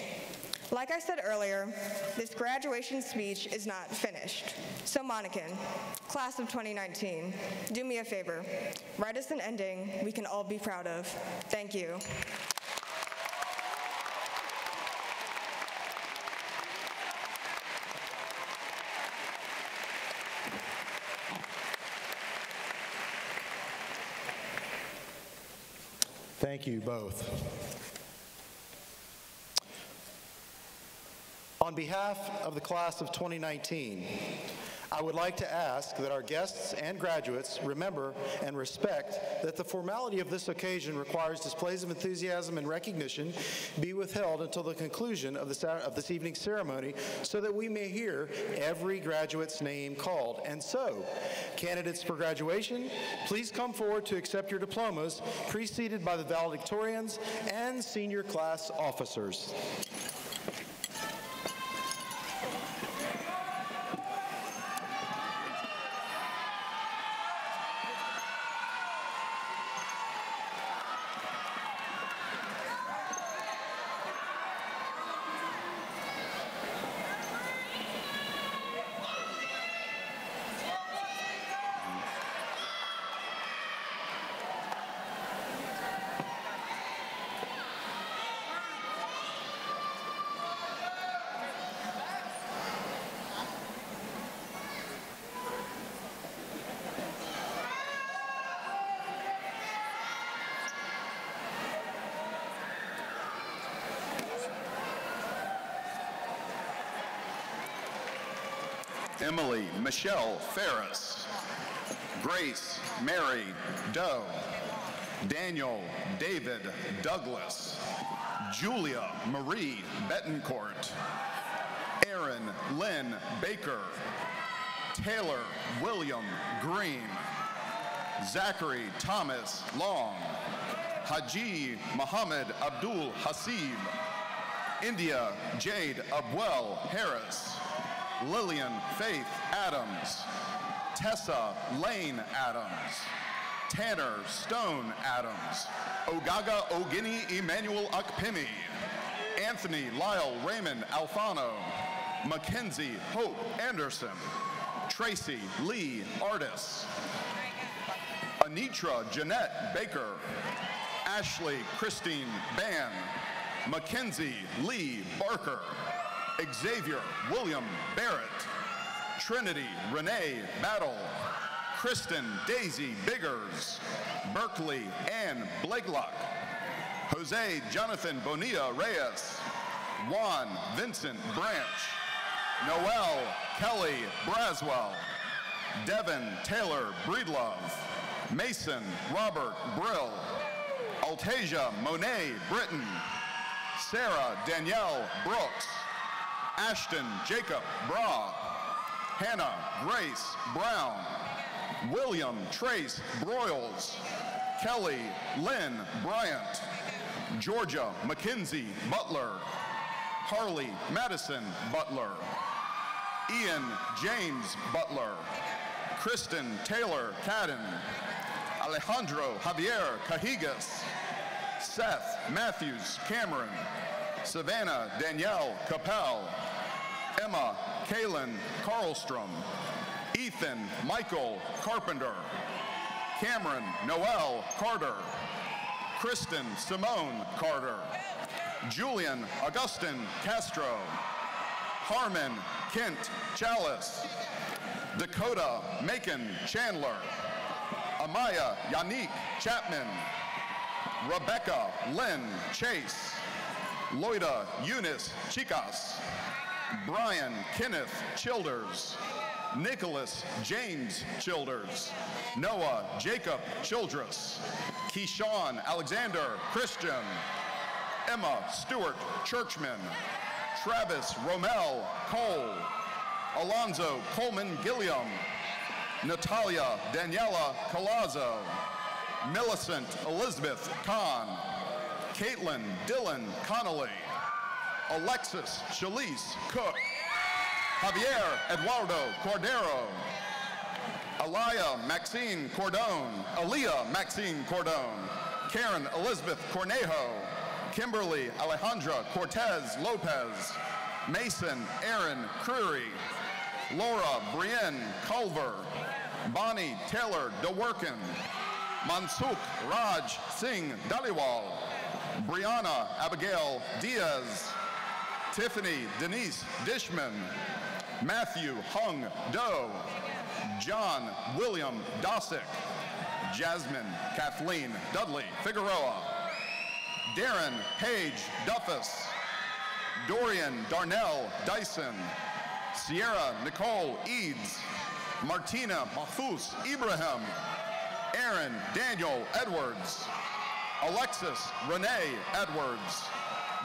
Like I said earlier, this graduation speech is not finished. So Monacan, class of 2019, do me a favor. Write us an ending we can all be proud of. Thank you. Thank you both. On behalf of the class of 2019, I would like to ask that our guests and graduates remember and respect that the formality of this occasion requires displays of enthusiasm and recognition be withheld until the conclusion of this evening's ceremony so that we may hear every graduate's name called. And so, candidates for graduation, please come forward to accept your diplomas, preceded by the valedictorians and senior class officers. Emily Michelle Ferris, Grace Mary Doe, Daniel David Douglas, Julia Marie Betancourt, Aaron Lynn Baker, Taylor William Green, Zachary Thomas Long, Haji Muhammad Abdul Hasib, India Jade Abwell Harris, Lillian Faith Adams, Tessa Lane Adams, Tanner Stone Adams, Ogaga Ogini Emmanuel Akpimi, Anthony Lyle Raymond Alfano, Mackenzie Hope Anderson, Tracy Lee Artis, Anitra Jeanette Baker, Ashley Christine Ban, Mackenzie Lee Barker, Xavier William Barrett, Trinity Renee Battle, Kristen Daisy Biggers, Berkeley Ann Blakelock, Jose Jonathan Bonilla Reyes, Juan Vincent Branch, Noel Kelly Braswell, Devin Taylor Breedlove, Mason Robert Brill, Altasia Monet Britton, Sarah Danielle Brooks, Ashton Jacob Bra, Hannah Grace Brown, William Trace Broyles, Kelly Lynn Bryant, Georgia Mackenzie Butler, Harley Madison Butler, Ian James Butler, Kristen Taylor Cadden, Alejandro Javier Cajigas, Seth Matthews Cameron, Savannah Danielle Capel, Emma Kaylin Carlstrom, Ethan Michael Carpenter, Cameron Noel Carter, Kristen Simone Carter, Julian Augustin Castro, Harmon Kent Chalice, Dakota Macon Chandler, Amaya Yannick Chapman, Rebecca Lynn Chase, Loida Eunice Chicas, Brian Kenneth Childers, Nicholas James Childers, Noah Jacob Childress, Keyshawn Alexander Christian, Emma Stewart Churchman, Travis Romel Cole, Alonzo Coleman Gilliam, Natalia Daniela Colazzo, Millicent Elizabeth Kahn, Caitlin Dylan Connolly, Alexis Shalise Cook, Javier Eduardo Cordero, Aaliyah Maxine Cordone, Karen Elizabeth Cornejo, Kimberly Alejandra Cortez Lopez, Mason Aaron Creary, Laura Brienne Culver, Bonnie Taylor DeWorkin, Mansukh Raj Singh Dhaliwal, Brianna Abigail Diaz, Tiffany Denise Dishman, Matthew Hung Do, John William Dossick, Jasmine Kathleen Dudley Figueroa, Darren Page Duffus, Dorian Darnell Dyson, Sierra Nicole Eads, Martina Mahfouz Ibrahim, Aaron Daniel Edwards, Alexis Renee Edwards,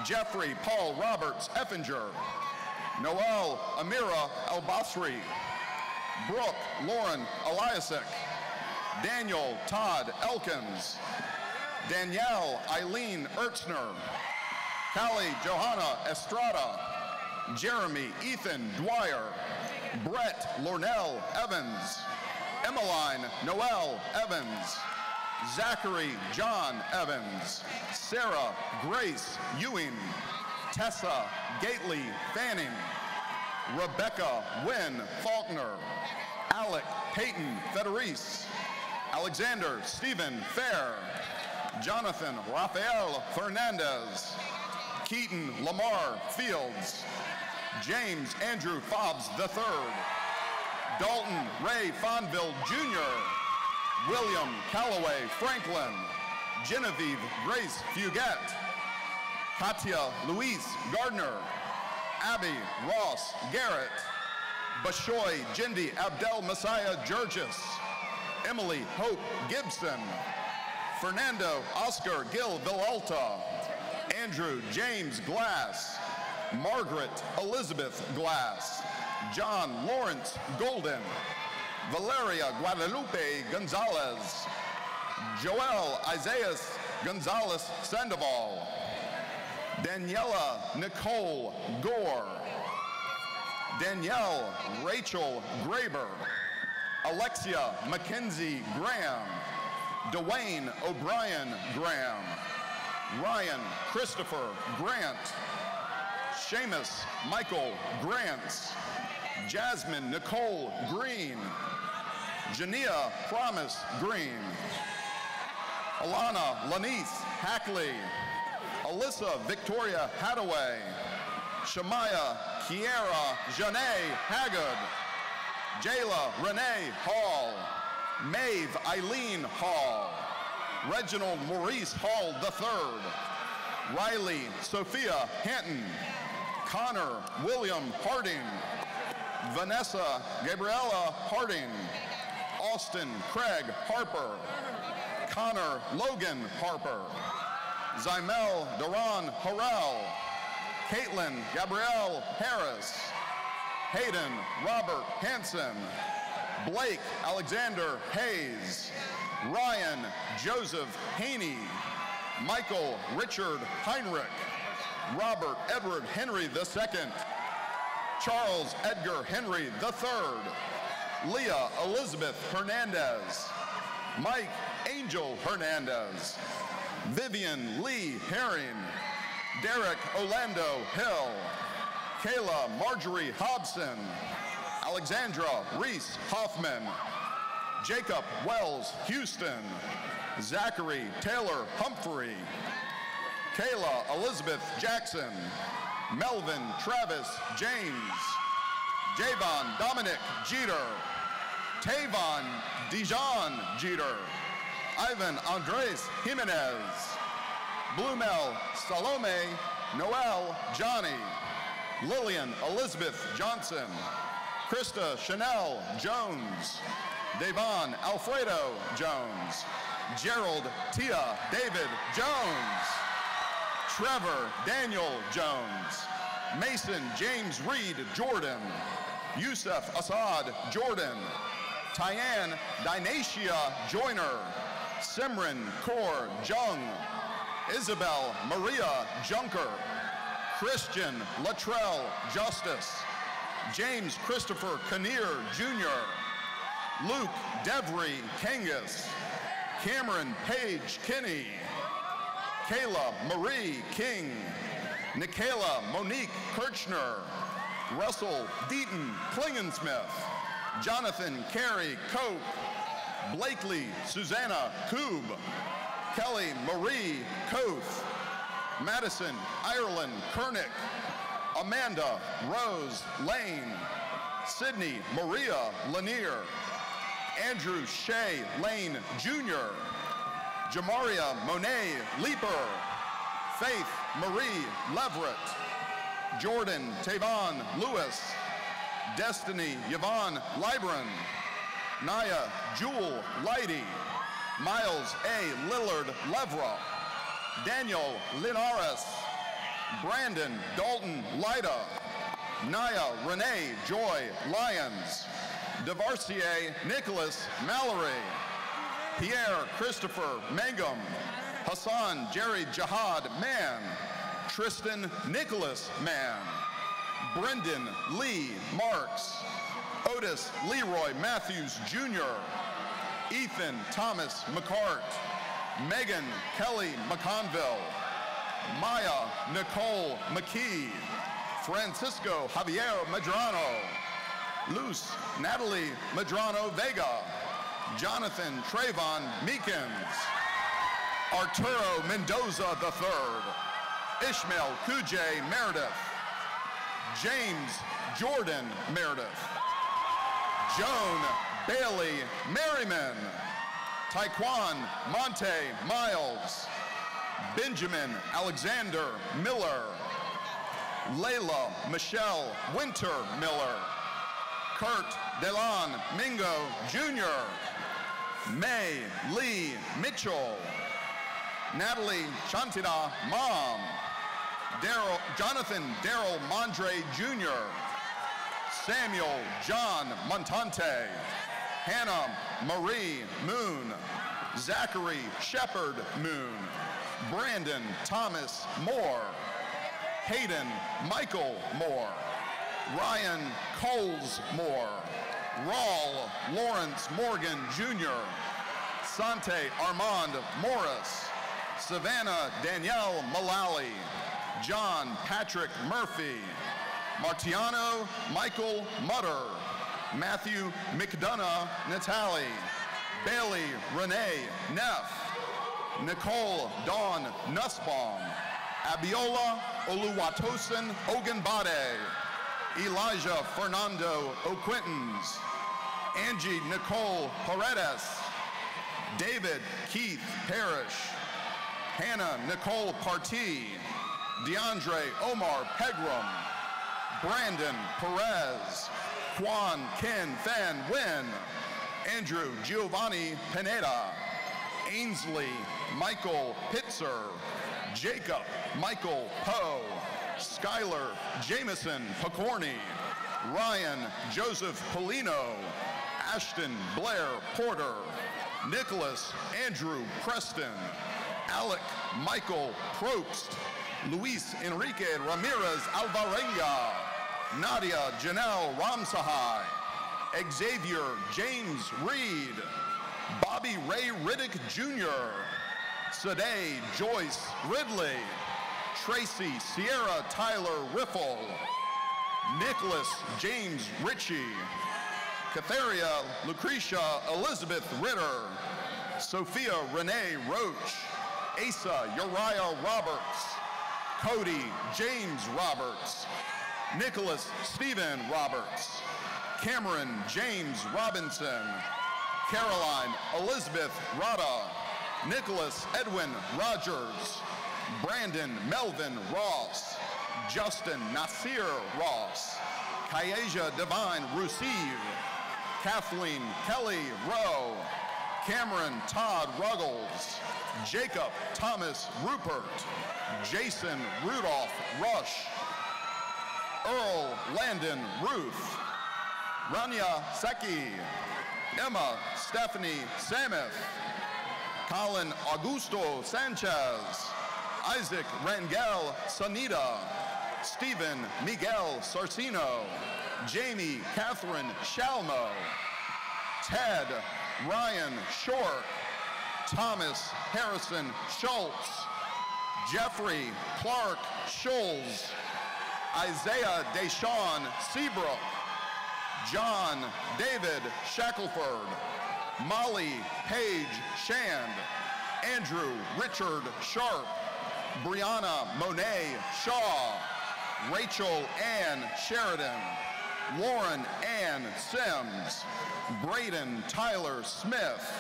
Jeffrey Paul Roberts Effinger, Noel Amira Al-Basri, Brooke Lauren Eliasek, Daniel Todd Elkins, Danielle Eileen Ertzner, Callie Johanna Estrada, Jeremy Ethan Dwyer, Brett Lornell Evans, Emmeline Noel Evans, Zachary John Evans, Sarah Grace Ewing, Tessa Gately Fanning, Rebecca Wynn Faulkner, Alec Peyton Federice, Alexander Stephen Fair, Jonathan Rafael Fernandez, Keaton Lamar Fields, James Andrew Fobbs III, Dalton Ray Fonville Jr., William Calloway Franklin, Genevieve Grace Fugette, Katia Louise Gardner, Abby Ross Garrett, Bashoy Jindy Abdel Messiah Georges, Emily Hope Gibson, Fernando Oscar Gil Villalta, Andrew James Glass, Margaret Elizabeth Glass, John Lawrence Golden, Valeria Guadalupe Gonzalez, Joel Isaias Gonzalez Sandoval, Daniela Nicole Gore, Danielle Rachel Graber, Alexia Mackenzie Graham, Dwayne O'Brien Graham, Ryan Christopher Grant, Seamus Michael Grants, Jasmine Nicole Green, Jania Promise Green, Alana Lanice Hackley, Alyssa Victoria Hadaway, Shamaya Kiera Janae Haggard, Jayla Renee Hall, Maeve Eileen Hall, Reginald Maurice Hall III, Riley Sophia Hanton, Connor William Harding, Vanessa Gabriella Harding, Austin Craig Harper, Connor Logan Harper, Zymel Duran Harrell, Caitlin Gabrielle Harris, Hayden Robert Hansen, Blake Alexander Hayes, Ryan Joseph Haney, Michael Richard Heinrich, Robert Edward Henry II, Charles Edgar Henry III, Leah Elizabeth Hernandez, Mike Angel Hernandez, Vivian Lee Herring, Derek Orlando Hill, Kayla Marjorie Hobson, Alexandra Reese Hoffman, Jacob Wells Houston, Zachary Taylor Humphrey, Kayla Elizabeth Jackson, Melvin Travis James, Javon Dominic Jeter, Tavon Dijon Jeter, Ivan Andres Jimenez, Blumel Salome Noel Johnny, Lillian Elizabeth Johnson, Krista Chanel Jones, Devon Alfredo Jones, Gerald Tia David Jones, Trevor Daniel Jones, Mason James Reed Jordan, Yusuf Assad Jordan, Tyann Dynacia Joyner, Simran Kaur Jung, Isabel Maria Junker, Christian Latrell Justice, James Christopher Kinnear Jr., Luke Devry Kangas, Cameron Page Kinney, Kayla Marie King, Nikayla Monique Kirchner, Russell Deaton Klingensmith, Jonathan Carey Cope, Blakely Susanna Koob, Kelly Marie Koth, Madison Ireland Kernick, Amanda Rose Lane, Sydney Maria Lanier, Andrew Shea Lane Jr., Jamaria Monet Leeper, Faith Marie Leverett, Jordan Tavon Lewis, Destiny Yvonne Libran, Naya Jewel Leidy, Miles A. Lillard Levra, Daniel Linares, Brandon Dalton Lyda, Naya Renee Joy Lyons, Devarcier Nicholas Mallory, Pierre Christopher Mangum, Hassan Jerry Jihad Mann, Tristan Nicholas Mann, Brendan Lee Marks, Otis Leroy Matthews Jr., Ethan Thomas McCart, Megan Kelly McConville, Maya Nicole McKee, Francisco Javier Medrano, Luz Natalie Medrano Vega, Jonathan Trayvon Meekins, Arturo Mendoza III, Ishmael Kujay Meredith, James Jordan Meredith, Joan Bailey Merriman, Taekwon Monte Miles, Benjamin Alexander Miller, Layla Michelle Winter Miller, Kurt Delon Mingo Jr., May Lee Mitchell, Natalie Chantida Mom, Jonathan Darrell Mondre Jr., Samuel John Montante, Hannah Marie Moon, Zachary Shepard Moon, Brandon Thomas Moore, Hayden Michael Moore, Ryan Coles Moore, Raul Lawrence Morgan Jr., Sante Armand Morris, Savannah Danielle Mullally, John Patrick Murphy, Martiano Michael Mutter, Matthew McDonough Natali, Bailey Renee Neff, Nicole Dawn Nussbaum, Abiola Oluwatosin Ogunbade, Elijah Fernando O'Quintons, Angie Nicole Paredes, David Keith Parrish, Hannah Nicole Partee, DeAndre Omar Pegram, Brandon Perez, Quan Ken Van Win, Andrew Giovanni Pineda, Ainsley Michael Pitzer, Jacob Michael Poe, Skylar Jameson Picorni, Ryan Joseph Polino, Ashton Blair Porter, Nicholas Andrew Preston, Alec Michael Probst, Luis Enrique Ramirez Alvarenga, Nadia Janelle Ramsahai, Xavier James Reed, Bobby Ray Riddick Jr., Sadeh Joyce Ridley, Tracy Sierra Tyler Riffle, Nicholas James Ritchie, Catharia Lucretia Elizabeth Ritter, Sophia Renee Roach, Asa Uriah Roberts, Cody James Roberts, Nicholas Stephen Roberts, Cameron James Robinson, Caroline Elizabeth Rada, Nicholas Edwin Rogers, Brandon Melvin Ross, Justin Nasir Ross, Kayasia Divine Rusiv, Kathleen Kelly Rowe, Cameron Todd Ruggles, Jacob Thomas Rupert, Jason Rudolph Rush, Earl Landon Ruth, Rania Seki, Emma Stephanie Sameth, Colin Augusto Sanchez, Isaac Rangel Sanita, Stephen Miguel Sarcino, Jamie Catherine Shalmo, Ted Ryan Short, Thomas Harrison Schultz, Jeffrey Clark Scholes, Isaiah Deshawn Seabrook, John David Shackelford, Molly Page Shand, Andrew Richard Sharp, Brianna Monet Shaw, Rachel Ann Sheridan, Lauren Ann Sims, Braden Tyler Smith,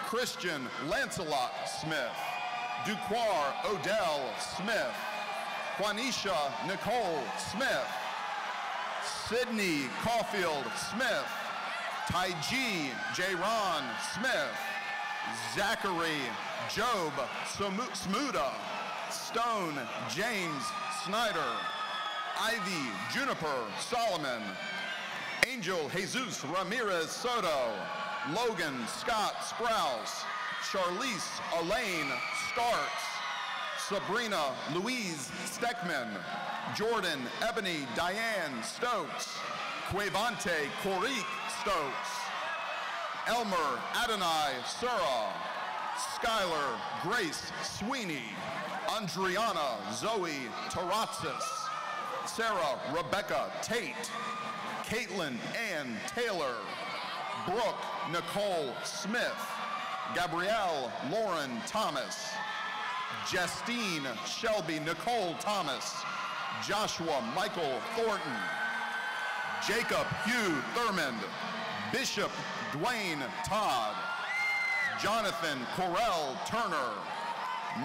Christian Lancelot Smith, Duquar Odell Smith, Juanisha Nicole Smith, Sydney Caulfield Smith, Taiji Jaron Smith, Zachary Job Smuda, Stone James Snyder, Ivy Juniper Solomon, Angel Jesus Ramirez Soto, Logan Scott Sprouse, Charlize Elaine Starks, Sabrina Louise Steckman, Jordan Ebony Diane Stokes, Quavante Korik Stokes, Elmer Adonai Sura, Skylar Grace Sweeney, Andriana Zoe Taratsis, Sarah Rebecca Tate, Caitlin Ann Taylor, Brooke Nicole Smith, Gabrielle Lauren Thomas, Justine Shelby Nicole Thomas, Joshua Michael Thornton, Jacob Hugh Thurmond, Bishop Dwayne Todd, Jonathan Corell Turner,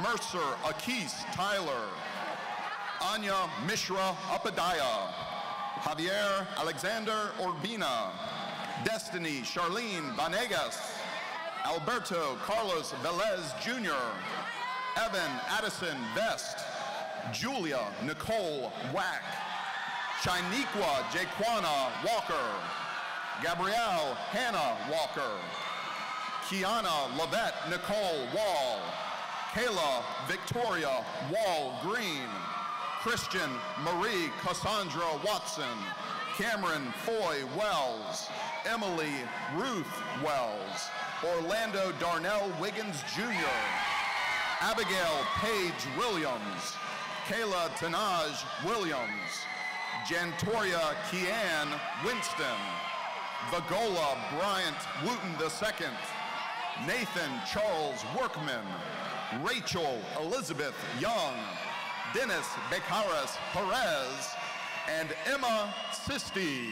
Mercer Akis Tyler, Anya Mishra Upadhyaya, Javier Alexander Urbina, Destiny Charlene Vanegas, Alberto Carlos Velez Jr., Evan Addison Vest, Julia Nicole Wack, Shiniqua Jaquana Walker, Gabrielle Hannah Walker, Kiana Lavette Nicole Wall, Kayla Victoria Wall Green, Christian Marie Cassandra Watson, Cameron Foy Wells, Emily Ruth Wells, Orlando Darnell Wiggins Jr., Abigail Page Williams, Kayla Tanaj Williams, Jantoria Kian Winston, Vagola Bryant Wooten II, Nathan Charles Workman, Rachel Elizabeth Young, Dennis Becaras Perez, and Emma Sisti.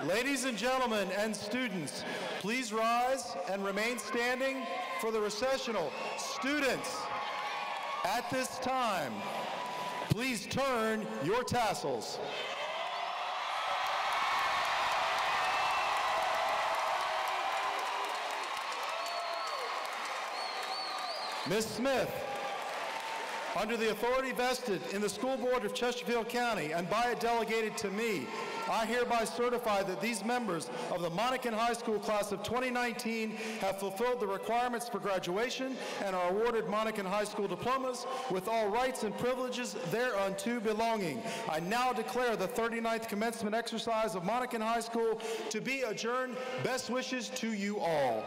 Ladies and gentlemen and students, please rise and remain standing for the recessional. Students, at this time, please turn your tassels. Ms. Smith, under the authority vested in the School Board of Chesterfield County and by it delegated to me, I hereby certify that these members of the Monacan High School class of 2019 have fulfilled the requirements for graduation and are awarded Monacan High School diplomas with all rights and privileges thereunto belonging. I now declare the 39th commencement exercise of Monacan High School to be adjourned. Best wishes to you all.